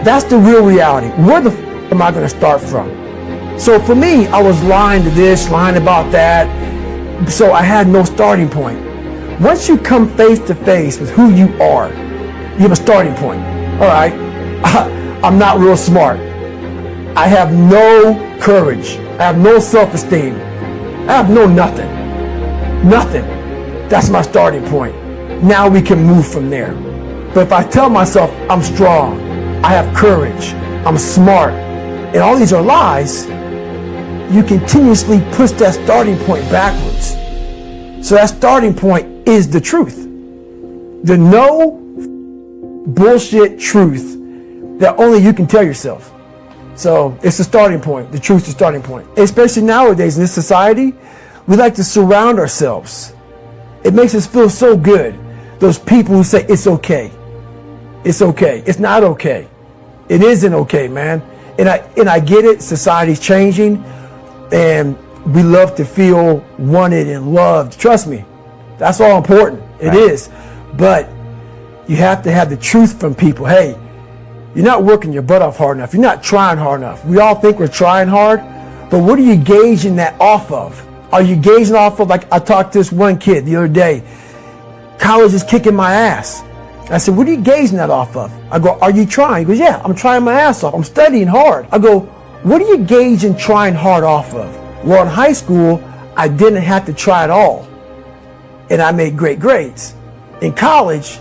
That's the real reality. Where the f am I going to start from? So for me, I was lying to this, lying about that. So I had no starting point. Once you come face to face with who you are, you have a starting point. All right, I'm not real smart. I have no courage. I have no self-esteem. I have no nothing. Nothing. That's my starting point. Now we can move from there. But if I tell myself I'm strong, I have courage, I'm smart, and all these are lies, you continuously push that starting point backwards. So that starting point is the truth. The no bullshit truth that only you can tell yourself. So it's the starting point. The truth's the starting point. Especially nowadays in this society, we like to surround ourselves. It makes us feel so good. Those people who say it's okay. It's okay. It's not okay. It isn't okay, man. And I get it. Society's changing, and we love to feel wanted and loved. Trust me, that's all important. It is. But you have to have the truth from people. Hey, you're not working your butt off hard enough. You're not trying hard enough. We all think we're trying hard, but what are you gauging that off of? Are you gauging off of, like I talked to this one kid the other day, college is kicking my ass. I said, what are you gauging that off of? I go, are you trying? He goes, yeah, I'm trying my ass off. I'm studying hard. I go, what are you gauging trying hard off of? Well, in high school, I didn't have to try at all, and I made great grades. In college,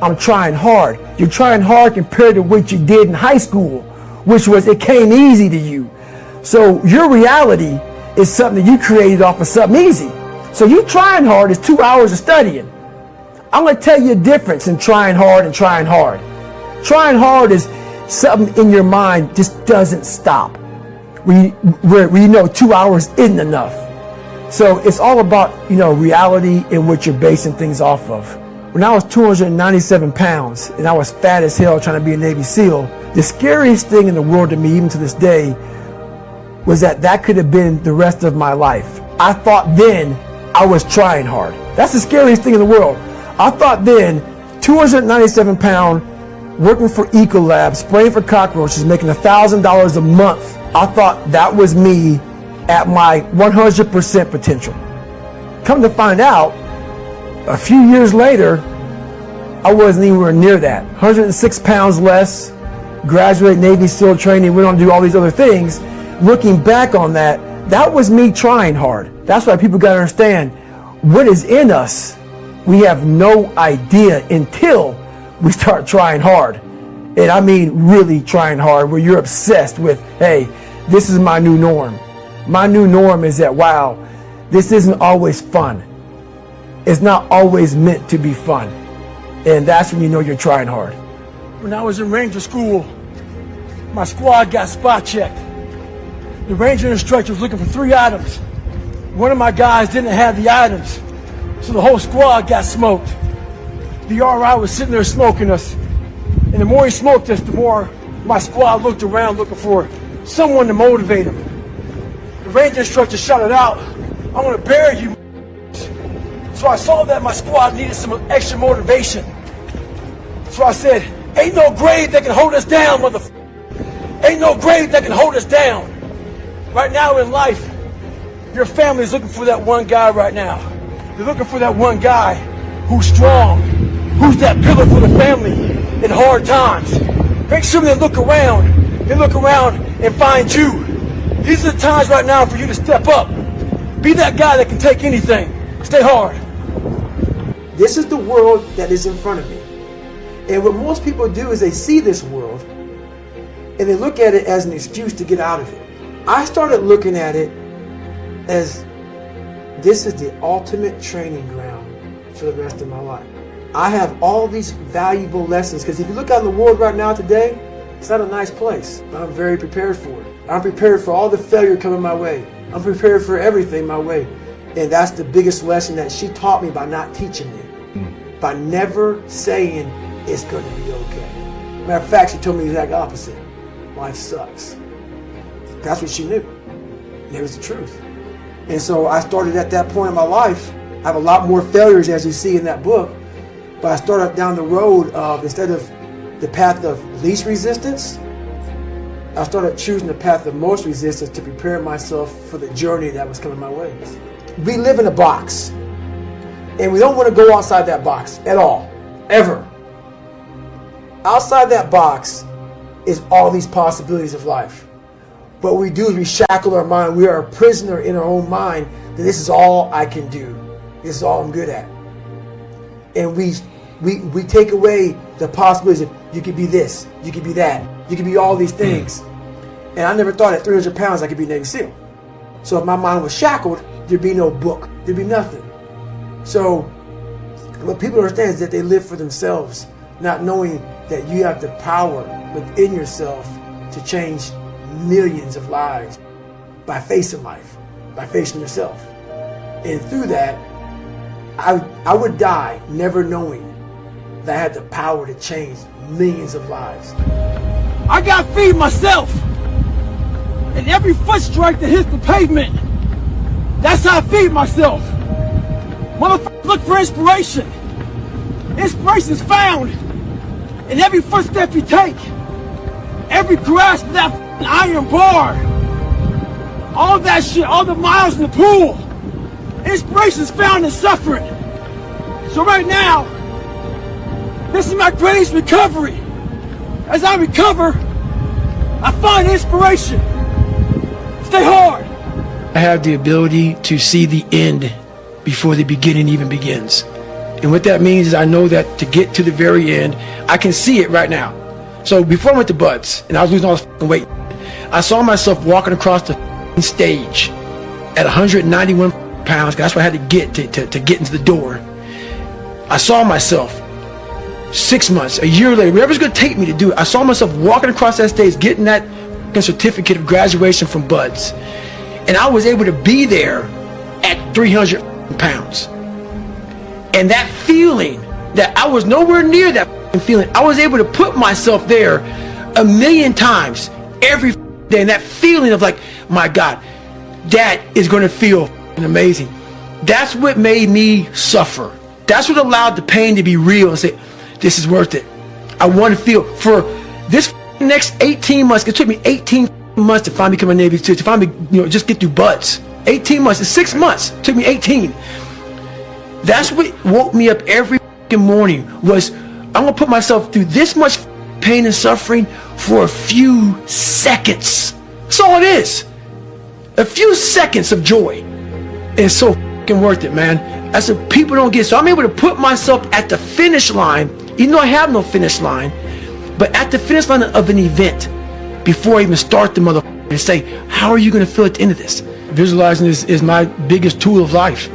I'm trying hard. You're trying hard compared to what you did in high school, which was it came easy to you. So your reality is something that you created off of something easy. So you trying hard is 2 hours of studying. I'm going to tell you a difference in trying hard and trying hard. Trying hard is something in your mind just doesn't stop. Where you know 2 hours isn't enough. So it's all about, reality and what you're basing things off of. When I was 297 pounds and I was fat as hell trying to be a Navy SEAL, the scariest thing in the world to me, even to this day, was that could have been the rest of my life. I thought then I was trying hard. That's the scariest thing in the world. I thought then, 297 pound, working for Ecolab, spraying for cockroaches, making $1,000 a month. I thought that was me at my 100% potential. Come to find out, a few years later, I wasn't anywhere near that. 106 pounds less, graduated Navy SEAL training, went on to do all these other things. Looking back on that, that was me trying hard. That's why people got to understand, what is in us, we have no idea until we start trying hard. And I mean really trying hard, where you're obsessed with, hey, this is my new norm. My new norm is that, wow, this isn't always fun. It's not always meant to be fun. And that's when you know you're trying hard. When I was in Ranger school, my squad got spot checked. The Ranger instructor was looking for 3 items. One of my guys didn't have the items, so the whole squad got smoked. The RI was sitting there smoking us, and the more he smoked us, the more my squad looked around looking for someone to motivate him. The Ranger instructor shouted out, "I'm gonna bury you." So I saw that my squad needed some extra motivation. So I said, "Ain't no grave that can hold us down, motherfucker. Ain't no grave that can hold us down." Right now in life, your family is looking for that one guy right now. They're looking for that one guy who's strong, who's that pillar for the family in hard times. Make sure they look around and find you. These are the times right now for you to step up. Be that guy that can take anything. Stay hard. This is the world that is in front of me. And what most people do is they see this world and they look at it as an excuse to get out of it. I started looking at it as this is the ultimate training ground for the rest of my life. I have all these valuable lessons, because if you look out in the world right now today, it's not a nice place. But I'm very prepared for it. I'm prepared for all the failure coming my way. I'm prepared for everything my way. And that's the biggest lesson that she taught me by not teaching me. By never saying it's going to be okay. Matter of fact, she told me the exact opposite. Life sucks. That's what she knew. And it was the truth. And so I started at that point in my life. I have a lot more failures, as you see in that book. But I started down the road of, instead of the path of least resistance, I started choosing the path of most resistance to prepare myself for the journey that was coming my way. We live in a box. And we don't want to go outside that box at all. Ever. Outside that box is all these possibilities of life. What we do is we shackle our mind. We are a prisoner in our own mind that this is all I can do. This is all I'm good at. And we take away the possibilities of you could be this, you could be that, you could be all these things. And I never thought at 300 pounds I could be Navy SEAL. So if my mind was shackled, there'd be no book, there'd be nothing. So what people understand is that they live for themselves, not knowing that you have the power within yourself to change millions of lives by facing life, by facing yourself. And through that, I would die never knowing that I had the power to change millions of lives. I gotta feed myself. And every foot strike that hits the pavement, that's how I feed myself. Motherfuckers, look for inspiration. Inspiration is found in every footstep you take, every grasp of that iron bar, all that shit, all the miles in the pool. Inspiration is found in suffering. So right now, this is my greatest recovery. As I recover, I find inspiration. Stay hard. I have the ability to see the end before the beginning even begins. And what that means is I know that to get to the very end, I can see it right now. So before I went to Buds and I was losing all this weight, I saw myself walking across the stage at 191 pounds. That's what I had to get to get into the door. I saw myself 6 months, a year later, whatever's gonna take me to do it. I saw myself walking across that stage, getting that certificate of graduation from Buds. And I was able to be there at 300 pounds. And that feeling, that I was nowhere near that feeling, I was able to put myself there 1,000,000 times every day. And that feeling of like, my God, that is gonna feel amazing. That's what made me suffer. That's what allowed the pain to be real and say, this is worth it. I want to feel for this next 18 months. It took me 18 months to finally become a Navy SEAL, to finally, just get through Buds. 18 months, it's 6 months. It took me 18. That's what woke me up every morning, was I'm gonna put myself through this much pain and suffering for a few seconds. That's all it is. A few seconds of joy. And it's so worth it, man. That's what people don't get. So I'm able to put myself at the finish line, even though I have no finish line, but at the finish line of an event before I even start the motherfucker, and say, how are you going to feel at the end of this? Visualizing is my biggest tool of life.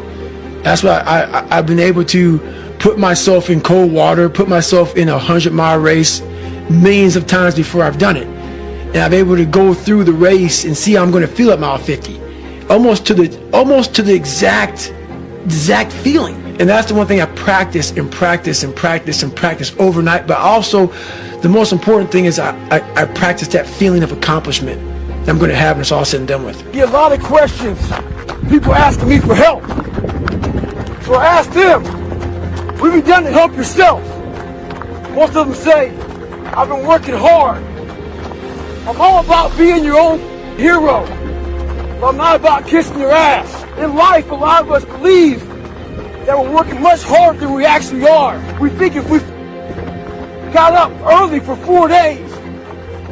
That's why I've been able to put myself in cold water, put myself in a 100-mile race millions of times before I've done it. And I'm able to go through the race and see how I'm going to feel at mile 50. Almost to the exact feeling. And that's the one thing I practice and practice and practice and practice overnight. But also, the most important thing is I practice that feeling of accomplishment that I'm going to have when it's all said and done with. I get a lot of questions. People asking me for help. So I asked them, what have you done to help yourself? Most of them say, I've been working hard. I'm all about being your own hero. But I'm not about kissing your ass. In life, a lot of us believe that we're working much harder than we actually are. We think if we got up early for 4 days,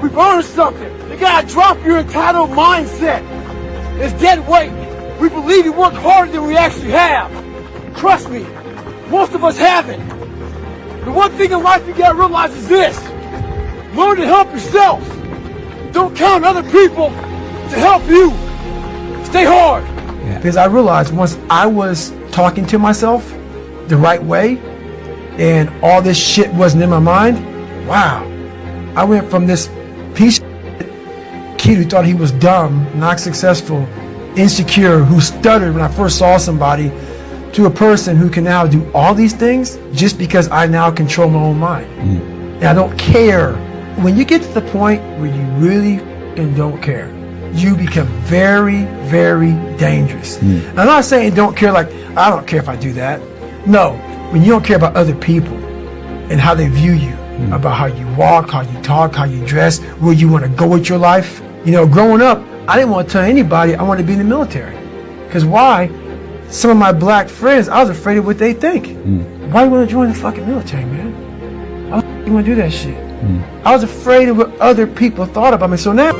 we've earned something. You gotta drop your entitled mindset. It's dead weight. We believe we work harder than we actually have. Trust me, most of us haven't. The one thing in life you gotta realize is this: learn to help yourself. Don't count on other people to help you. Stay hard. Yeah. Because I realized once I was talking to myself the right way and all this shit wasn't in my mind, wow. I went from this piece of kid who thought he was dumb, not successful, insecure, who stuttered when I first saw somebody, to a person who can now do all these things just because I now control my own mind. And I don't care. When you get to the point where you really don't care, you become very, very dangerous. I'm not saying don't care like, I don't care if I do that. No, when you don't care about other people and how they view you, about how you walk, how you talk, how you dress, where you want to go with your life. Growing up, I didn't want to tell anybody I wanted to be in the military. Because why? Some of my black friends, I was afraid of what they think. Why do you want to join the fucking military, man? Why do you want to do that shit? I was afraid of what other people thought about me. So now,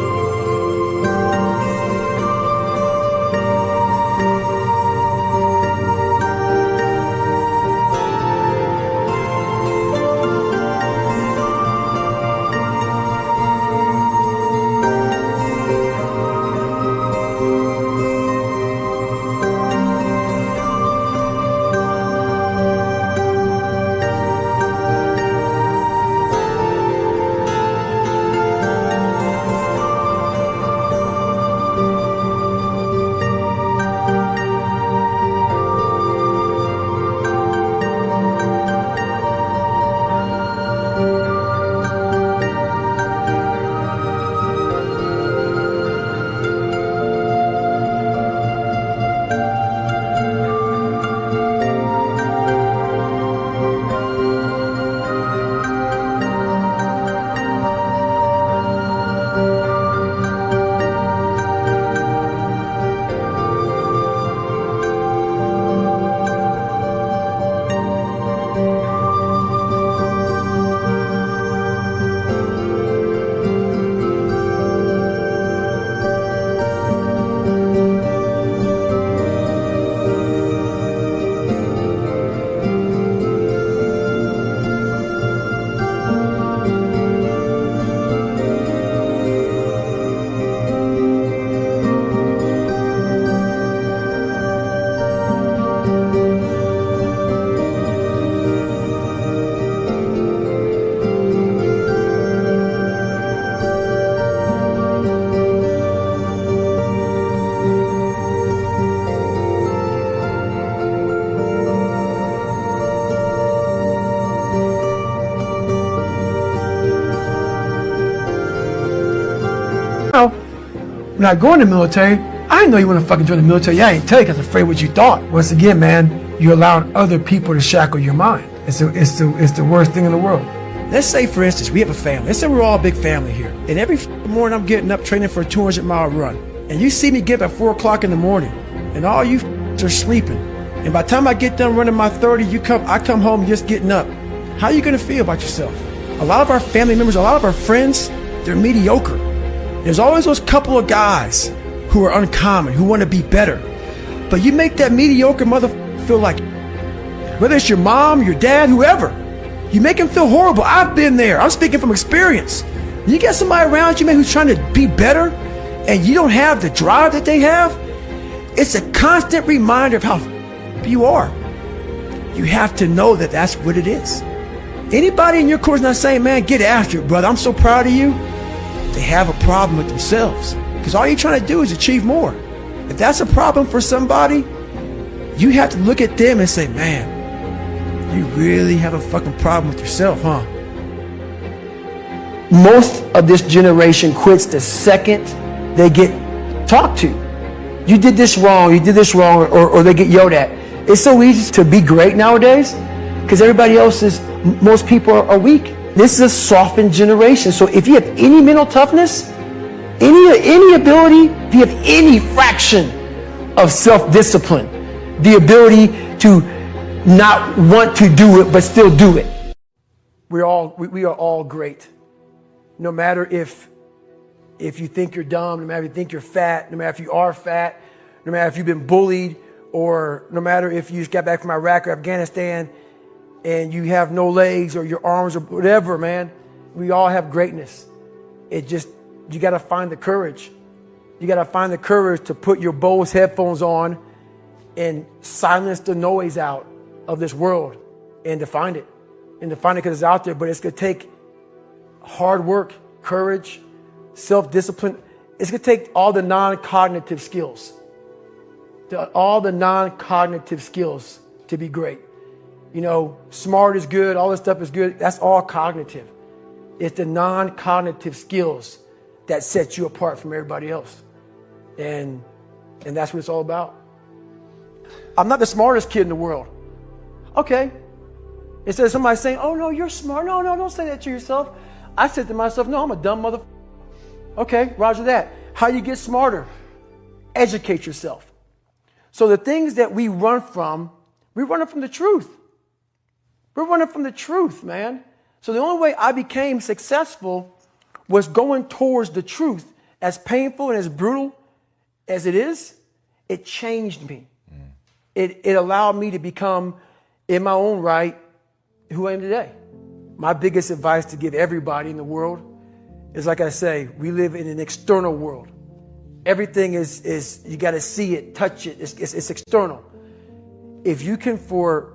when I go in the military, I didn't know you want to fucking join the military. I ain't tell you because I'm afraid what you thought. Once again, man, you're allowing other people to shackle your mind. It's the worst thing in the world. Let's say, for instance, we have a family. Let's say we're all a big family here. And every morning I'm getting up training for a 200-mile run. And you see me get up at 4 o'clock in the morning. And all you are sleeping. And by the time I get done running my 30, I come home just getting up. How are you going to feel about yourself? A lot of our family members, a lot of our friends, they're mediocre. There's always those couple of guys who are uncommon, who want to be better. But you make that mediocre motherfucker feel like, whether it's your mom, your dad, whoever, you make him feel horrible. I've been there. I'm speaking from experience. You get somebody around you, man, who's trying to be better, and you don't have the drive that they have, it's a constant reminder of how you are. You have to know that that's what it is. Anybody in your course not saying, man, get after it, brother, I'm so proud of you, they have a problem with themselves. Because all you're trying to do is achieve more. If that's a problem for somebody, you have to look at them and say, man, you really have a fucking problem with yourself, huh? Most of this generation quits the second they get talked to. You did this wrong, or they get yelled at. It's so easy to be great nowadays because most people are weak. This is a softened generation. So if you have any mental toughness, any ability, if you have any fraction of self-discipline, the ability to not want to do it but still do it, we are all great. No matter if you think you're dumb, no matter if you think you're fat, no matter if you are fat, no matter if you've been bullied, or no matter if you just got back from Iraq or Afghanistan and you have no legs or your arms or whatever, man, we all have greatness. You got to find the courage. You got to find the courage to put your Bose headphones on and silence the noise out of this world and to find it. And to find it because it's out there, but it's going to take hard work, courage, self-discipline. It's going to take all the non-cognitive skills. All the non-cognitive skills to be great. You know, smart is good, all this stuff is good. That's all cognitive. It's the non-cognitive skills that set you apart from everybody else. And that's what it's all about. I'm not the smartest kid in the world. Okay. Instead of somebody saying, oh no, you're smart. No, don't say that to yourself. I said to myself, no, I'm a dumb motherfucker. Okay, roger that. How you get smarter? Educate yourself. So the things that we run from the truth. We're running from the truth, man. So the only way I became successful was going towards the truth. As painful and as brutal as it is, it changed me. It allowed me to become, in my own right, who I am today. My biggest advice to give everybody in the world is, like I say, we live in an external world. Everything is you got to see it, touch it. It's external. If you can, for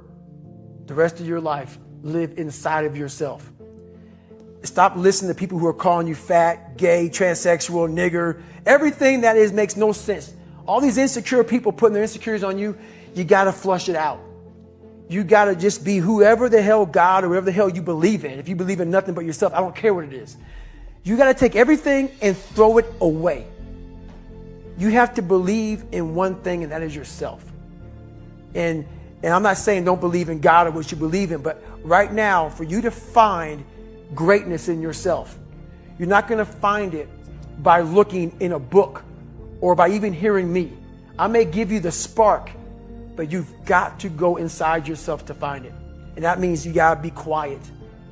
the rest of your life, live inside of yourself. Stop listening to people who are calling you fat, gay, transsexual, nigger. Everything that is makes no sense. All these insecure people putting their insecurities on you, you got to flush it out. You got to just be whoever the hell God or whatever the hell you believe in. If you believe in nothing but yourself, I don't care what it is. You got to take everything and throw it away. You have to believe in one thing, and that is yourself. And I'm not saying don't believe in God or what you believe in, but right now, for you to find greatness in yourself, you're not going to find it by looking in a book or by even hearing me. I may give you the spark, but you've got to go inside yourself to find it. And that means you got to be quiet.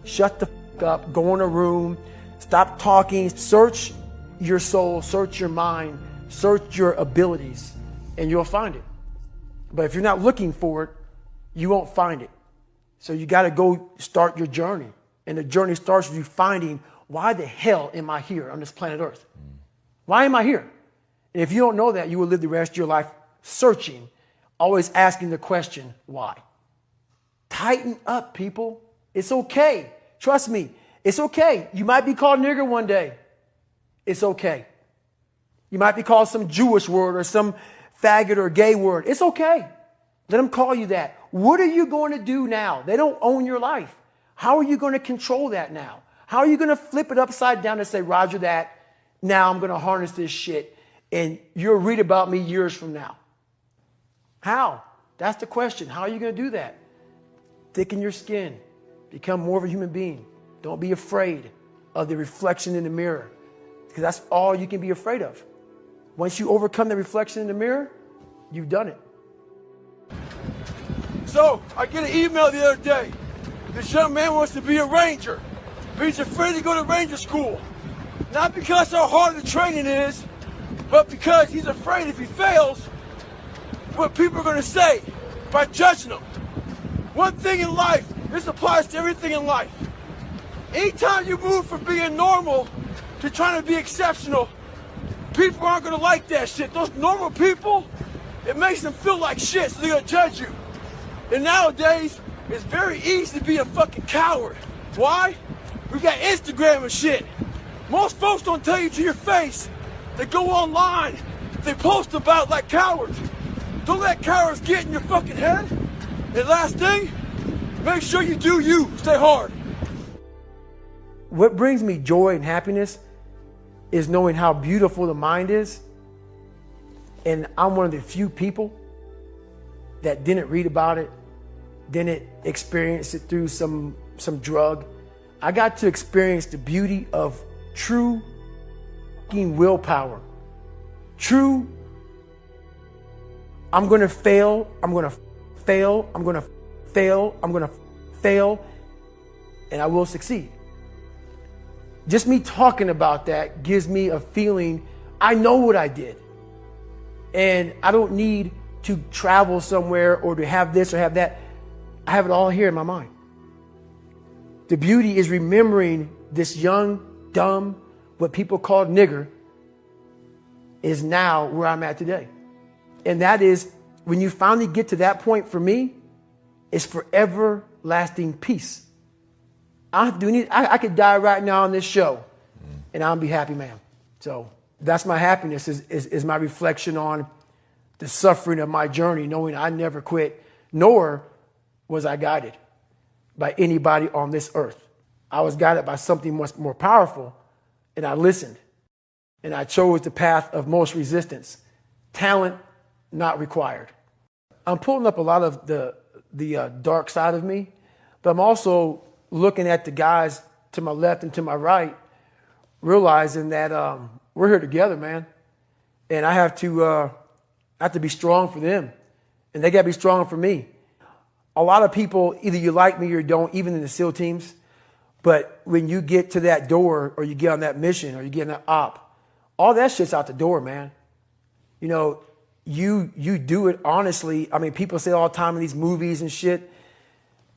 Shut the fuck up, go in a room, stop talking, search your soul, search your mind, search your abilities, and you'll find it. But if you're not looking for it, you won't find it. So you got to go start your journey. And the journey starts with you finding, why the hell am I here on this planet Earth? Why am I here? And if you don't know that, you will live the rest of your life searching, always asking the question, why? Tighten up, people. It's okay. Trust me. It's okay. You might be called nigger one day. It's okay. You might be called some Jewish word or some faggot or gay word. It's okay. Let them call you that. What are you going to do now? They don't own your life. How are you going to control that now? How are you going to flip it upside down and say, roger that, now I'm going to harness this shit And you'll read about me years from now. How? That's the question. How are you going to do that? Thicken your skin. Become more of a human being. Don't be afraid of the reflection in the mirror, because that's all you can be afraid of. Once you overcome the reflection in the mirror, you've done it. So, I get an email the other day. This young man wants to be a ranger, but he's afraid to go to ranger school. Not because how hard the training is, but because he's afraid if he fails, what people are going to say by judging him. One thing in life, this applies to everything in life. Anytime you move from being normal to trying to be exceptional, people aren't going to like that shit. Those normal people, it makes them feel like shit, so they're going to judge you. And nowadays, it's very easy to be a fucking coward. Why? We got Instagram and shit. Most folks don't tell you to your face. They go online, they post about like cowards. Don't let cowards get in your fucking head. And last thing, make sure you do you. Stay hard. What brings me joy and happiness is knowing how beautiful the mind is. And I'm one of the few people that didn't read about it, didn't experience it through some drug. I got to experience the beauty of true willpower. True, I'm going to fail, I'm going to fail, I'm going to fail, I'm going to fail, and I will succeed. Just me talking about that gives me a feeling I know what I did. And I don't need to travel somewhere or to have this or have that. I have it all here in my mind. The beauty is remembering this young, dumb, what people call nigger, is now where I'm at today. And that is, when you finally get to that point, for me, it's for everlasting peace. I could die right now on this show and I'll be happy, man. So that's my happiness, is my reflection on the suffering of my journey, knowing I never quit, nor was I guided by anybody on this earth. I was guided by something much more powerful, and I listened. And I chose the path of most resistance. Talent not required. I'm pulling up a lot of the dark side of me, but I'm also looking at the guys to my left and to my right, realizing that we're here together, man. And I have to be strong for them, and they got to be strong for me. A lot of people, either you like me or you don't, even in the SEAL teams. But when you get to that door, or you get on that mission, or you get on that op, all that shit's out the door, man. You know, you do it honestly. I mean, people say all the time in these movies and shit,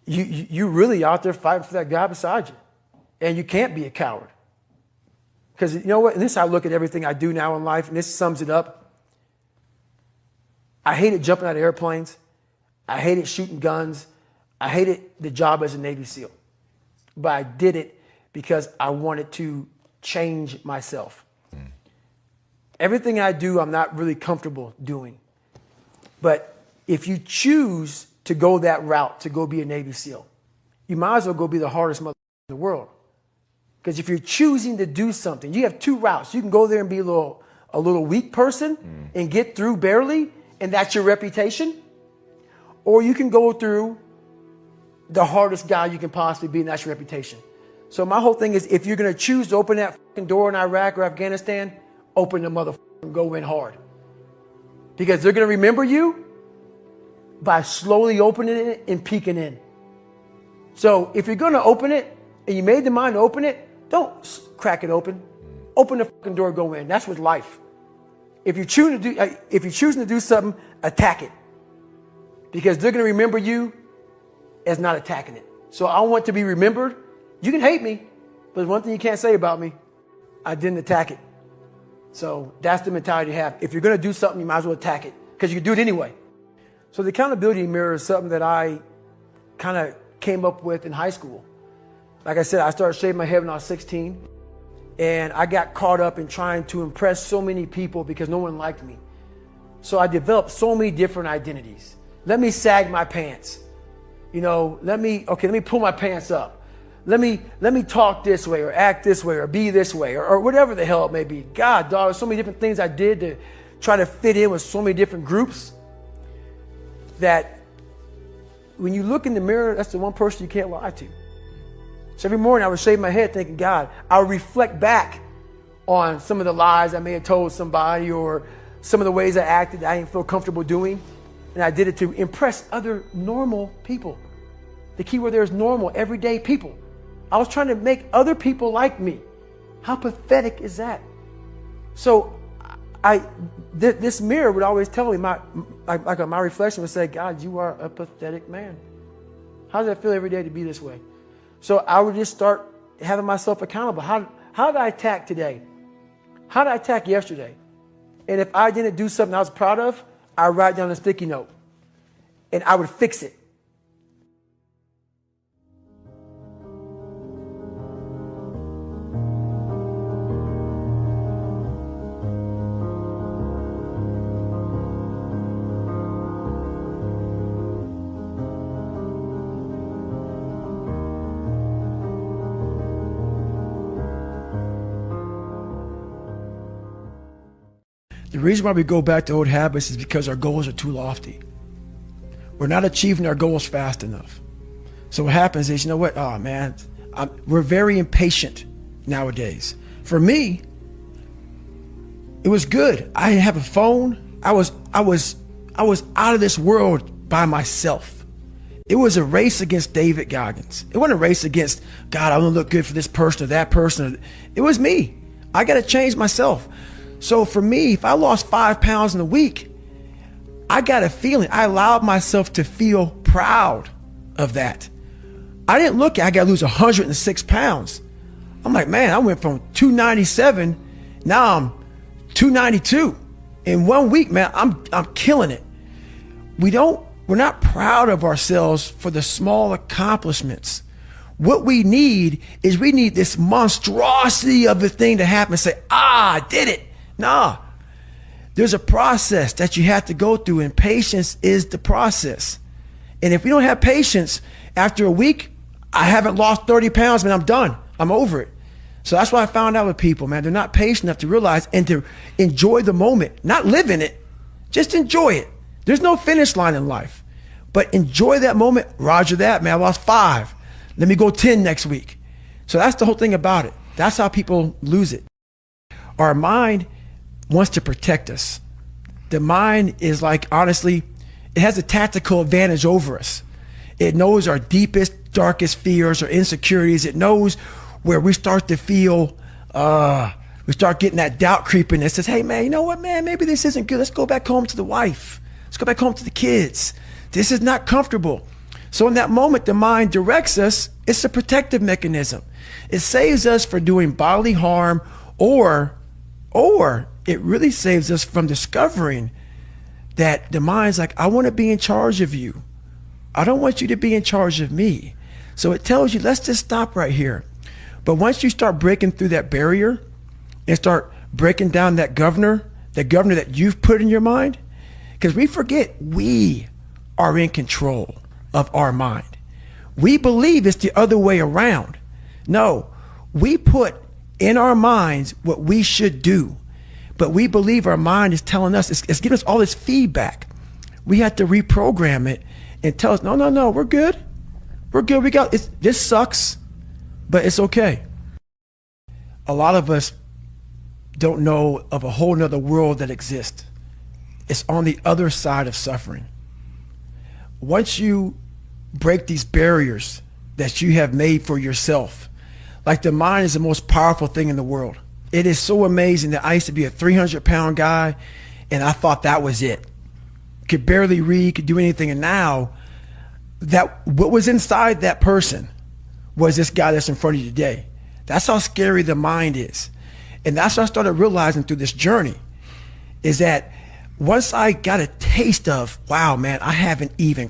you really out there fighting for that guy beside you. And you can't be a coward. Because you know what? And this is how I look at everything I do now in life, and this sums it up. I hated jumping out of airplanes. I hated shooting guns. I hated the job as a Navy SEAL. But I did it because I wanted to change myself. Everything I do, I'm not really comfortable doing. But if you choose to go that route, to go be a Navy SEAL, you might as well go be the hardest mother in the world. Because if you're choosing to do something, you have two routes. You can go there and be a little weak person and get through barely, and that's your reputation. Or you can go through the hardest guy you can possibly be, and that's your reputation. So my whole thing is, if you're going to choose to open that fucking door in Iraq or Afghanistan, open the motherfucker and go in hard. Because they're going to remember you by slowly opening it and peeking in. So if you're going to open it, and you made the mind to open it, don't crack it open. Open the fucking door, go in. That's with life. If you're choosing to do something, attack it. Because they're going to remember you as not attacking it. So I want to be remembered. You can hate me, but there's one thing you can't say about me. I didn't attack it. So that's the mentality you have. If you're going to do something, you might as well attack it, because you can do it anyway. So the accountability mirror is something that I kind of came up with in high school. Like I said, I started shaving my head when I was 16, and I got caught up in trying to impress so many people because no one liked me. So I developed so many different identities. Let me sag my pants. You know, let me pull my pants up. let me talk this way or act this way or be this way or whatever the hell it may be. God, dog, there's so many different things I did to try to fit in with so many different groups that when you look in the mirror, that's the one person you can't lie to. So every morning I would shave my head thinking, God, I would reflect back on some of the lies I may have told somebody or some of the ways I acted that I didn't feel comfortable doing. And I did it to impress other normal people. The key word there is normal, everyday people. I was trying to make other people like me. How pathetic is that? So this mirror would always tell me, my reflection would say, God, you are a pathetic man. How does that feel every day to be this way? So I would just start having myself accountable. How did I attack today? How did I attack yesterday? And if I didn't do something I was proud of, I would write down a sticky note and I would fix it. The reason why we go back to old habits is because our goals are too lofty. We're not achieving our goals fast enough. So what happens is, you know what? Oh man, we're very impatient nowadays. For me, it was good. I didn't have a phone. I was out of this world by myself. It was a race against David Goggins. It wasn't a race against, God, I want to look good for this person or that person. It was me. I got to change myself. So for me, if I lost 5 pounds in a week, I got a feeling. I allowed myself to feel proud of that. I didn't look at, I got to lose 106 pounds. I'm like, man, I went from 297, now I'm 292. In 1 week, man, I'm killing it. We're not proud of ourselves for the small accomplishments. What we need is this monstrosity of the thing to happen and say, I did it. Nah, there's a process that you have to go through, and patience is the process. And if we don't have patience, after a week, I haven't lost 30 pounds, man, I'm done. I'm over it. So that's what I found out with people, man. They're not patient enough to realize and to enjoy the moment, not live in it, just enjoy it. There's no finish line in life, but enjoy that moment. Roger that, man, I lost 5. Let me go 10 next week. So that's the whole thing about it. That's how people lose it. Our mind wants to protect us. The mind is like, honestly, it has a tactical advantage over us. It knows our deepest, darkest fears or insecurities. It knows where we start to feel, we start getting that doubt creeping that says, hey man, you know what, man, maybe this isn't good. Let's go back home to the wife. Let's go back home to the kids. This is not comfortable. So in that moment, the mind directs us. It's a protective mechanism. It saves us from doing bodily harm, or it really saves us from discovering that the mind's like, I want to be in charge of you. I don't want you to be in charge of me. So it tells you, let's just stop right here. But once you start breaking through that barrier and start breaking down that governor that you've put in your mind, because we forget we are in control of our mind. We believe it's the other way around. No, we put in our minds what we should do. But we believe our mind is telling us, it's giving us all this feedback. We have to reprogram it and tell us, no, we're good. We're good. This sucks, but it's okay. A lot of us don't know of a whole nother world that exists. It's on the other side of suffering. Once you break these barriers that you have made for yourself, like the mind is the most powerful thing in the world. It is so amazing that I used to be a 300-pound guy and I thought that was it. Could barely read, could do anything. And now that what was inside that person was this guy that's in front of you today. That's how scary the mind is. And that's what I started realizing through this journey, is that once I got a taste of, wow, man, I haven't even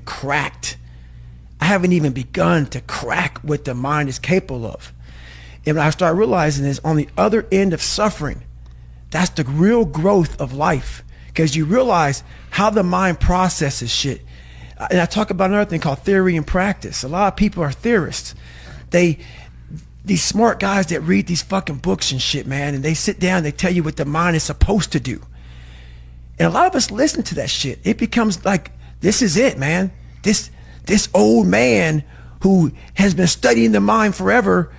begun to crack what the mind is capable of. And what I started realizing is on the other end of suffering, that's the real growth of life, because you realize how the mind processes shit. And I talk about another thing called theory and practice. A lot of people are theorists. These smart guys that read these fucking books and shit, man, and they sit down, they tell you what the mind is supposed to do. And a lot of us listen to that shit. It becomes like, this is it, man. This old man who has been studying the mind forever,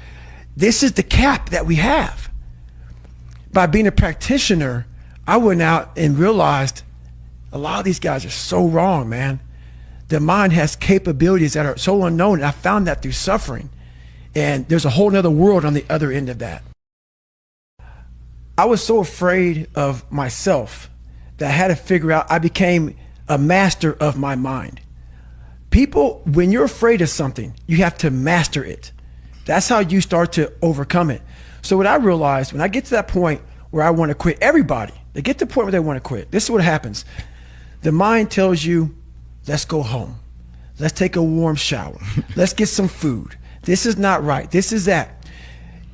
this is the cap that we have. By being a practitioner, I went out and realized a lot of these guys are so wrong, man. The mind has capabilities that are so unknown. And I found that through suffering. And there's a whole nother world on the other end of that. I was so afraid of myself that I had to figure out, I became a master of my mind. People, when you're afraid of something, you have to master it. That's how you start to overcome it. So what I realized, when I get to that point where I want to quit, everybody, they get to the point where they want to quit. This is what happens. The mind tells you, let's go home. Let's take a warm shower. Let's get some food. This is not right. This is that.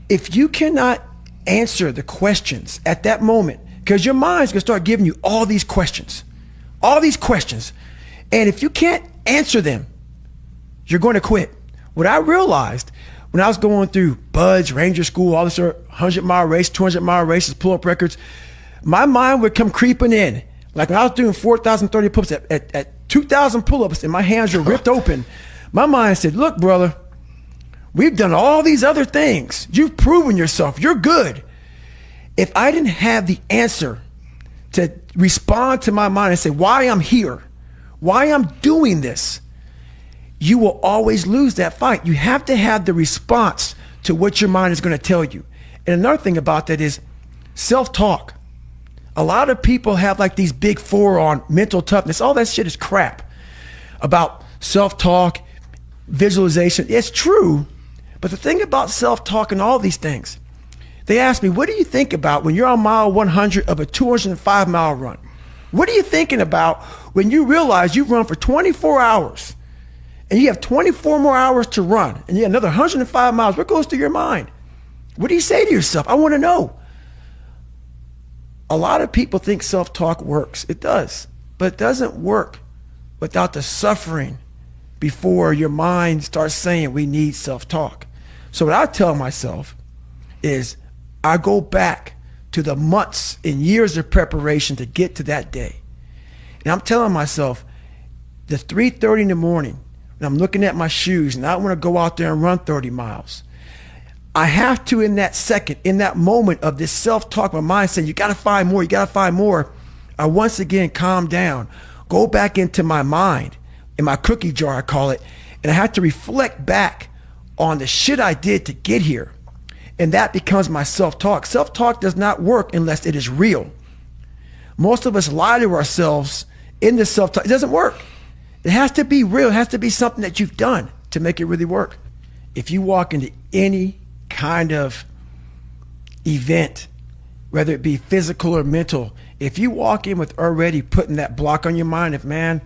If you cannot answer the questions at that moment, because your mind's going to start giving you all these questions. And if you can't answer them, you're going to quit. What I realized when I was going through Buds, Ranger School, all this 100-mile race, 200-mile races, pull-up records, my mind would come creeping in. Like when I was doing 4,030 pull-ups at 2,000 pull-ups and my hands were ripped open, my mind said, look, brother, we've done all these other things. You've proven yourself. You're good. If I didn't have the answer to respond to my mind and say why I'm here, why I'm doing this, you will always lose that fight. You have to have the response to what your mind is going to tell you. And another thing about that is self-talk. A lot of people have like these big four on mental toughness. All that shit is crap about self-talk, visualization. It's true. But the thing about self-talk and all these things, they ask me, what do you think about when you're on mile 100 of a 205-mile run? What are you thinking about when you realize you've run for 24 hours and you have 24 more hours to run and you have another 105 miles? What goes through your mind? What do you say to yourself? I want to know. A lot of people think self-talk works. It does, but it doesn't work without the suffering before your mind starts saying we need self-talk. So what I tell myself is I go back to the months and years of preparation to get to that day. And I'm telling myself, the 3:30 in the morning, when I'm looking at my shoes and I want to go out there and run 30 miles, I have to, in that second, in that moment of this self-talk, my mind saying, you got to find more, you got to find more. I once again calm down, go back into my mind, in my cookie jar, I call it, and I have to reflect back on the shit I did to get here. And that becomes my self-talk. Self-talk does not work unless it is real. Most of us lie to ourselves in this self-talk. It doesn't work. It has to be real. It has to be something that you've done to make it really work. If you walk into any kind of event, whether it be physical or mental, if you walk in with already putting that block on your mind of, man,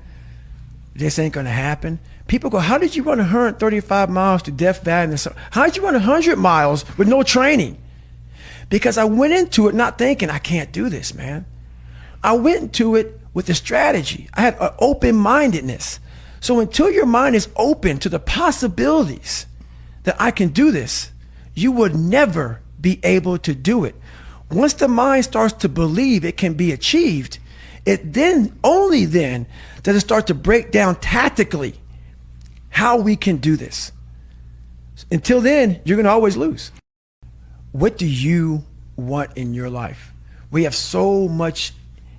this ain't going to happen. People go, how did you run 135 miles to Death Valley? How did you run 100 miles with no training? Because I went into it not thinking, I can't do this, man. I went into it with a strategy. I had an open-mindedness. So until your mind is open to the possibilities that I can do this, you would never be able to do it. Once the mind starts to believe it can be achieved, it then, only then, does it start to break down tactically how we can do this. Until then, you're going to always lose. What do you want in your life? We have so much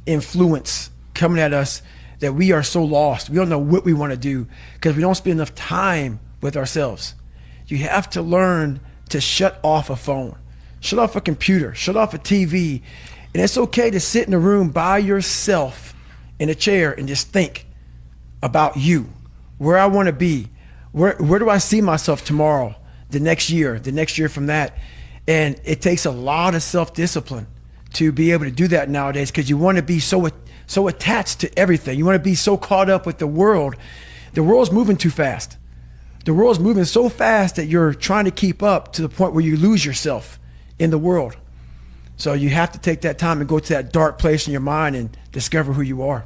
influence coming at us that we are so lost. We don't know what we want to do because we don't spend enough time with ourselves. You have to learn to shut off a phone, shut off a computer, shut off a TV. And it's okay to sit in a room by yourself in a chair and just think about you, where I want to be, where do I see myself tomorrow, the next year from that. And it takes a lot of self-discipline to be able to do that nowadays because you want to be so attached to everything. You want to be so caught up with the world. The world's moving too fast. The world's moving so fast that you're trying to keep up to the point where you lose yourself in the world. So you have to take that time and go to that dark place in your mind and discover who you are.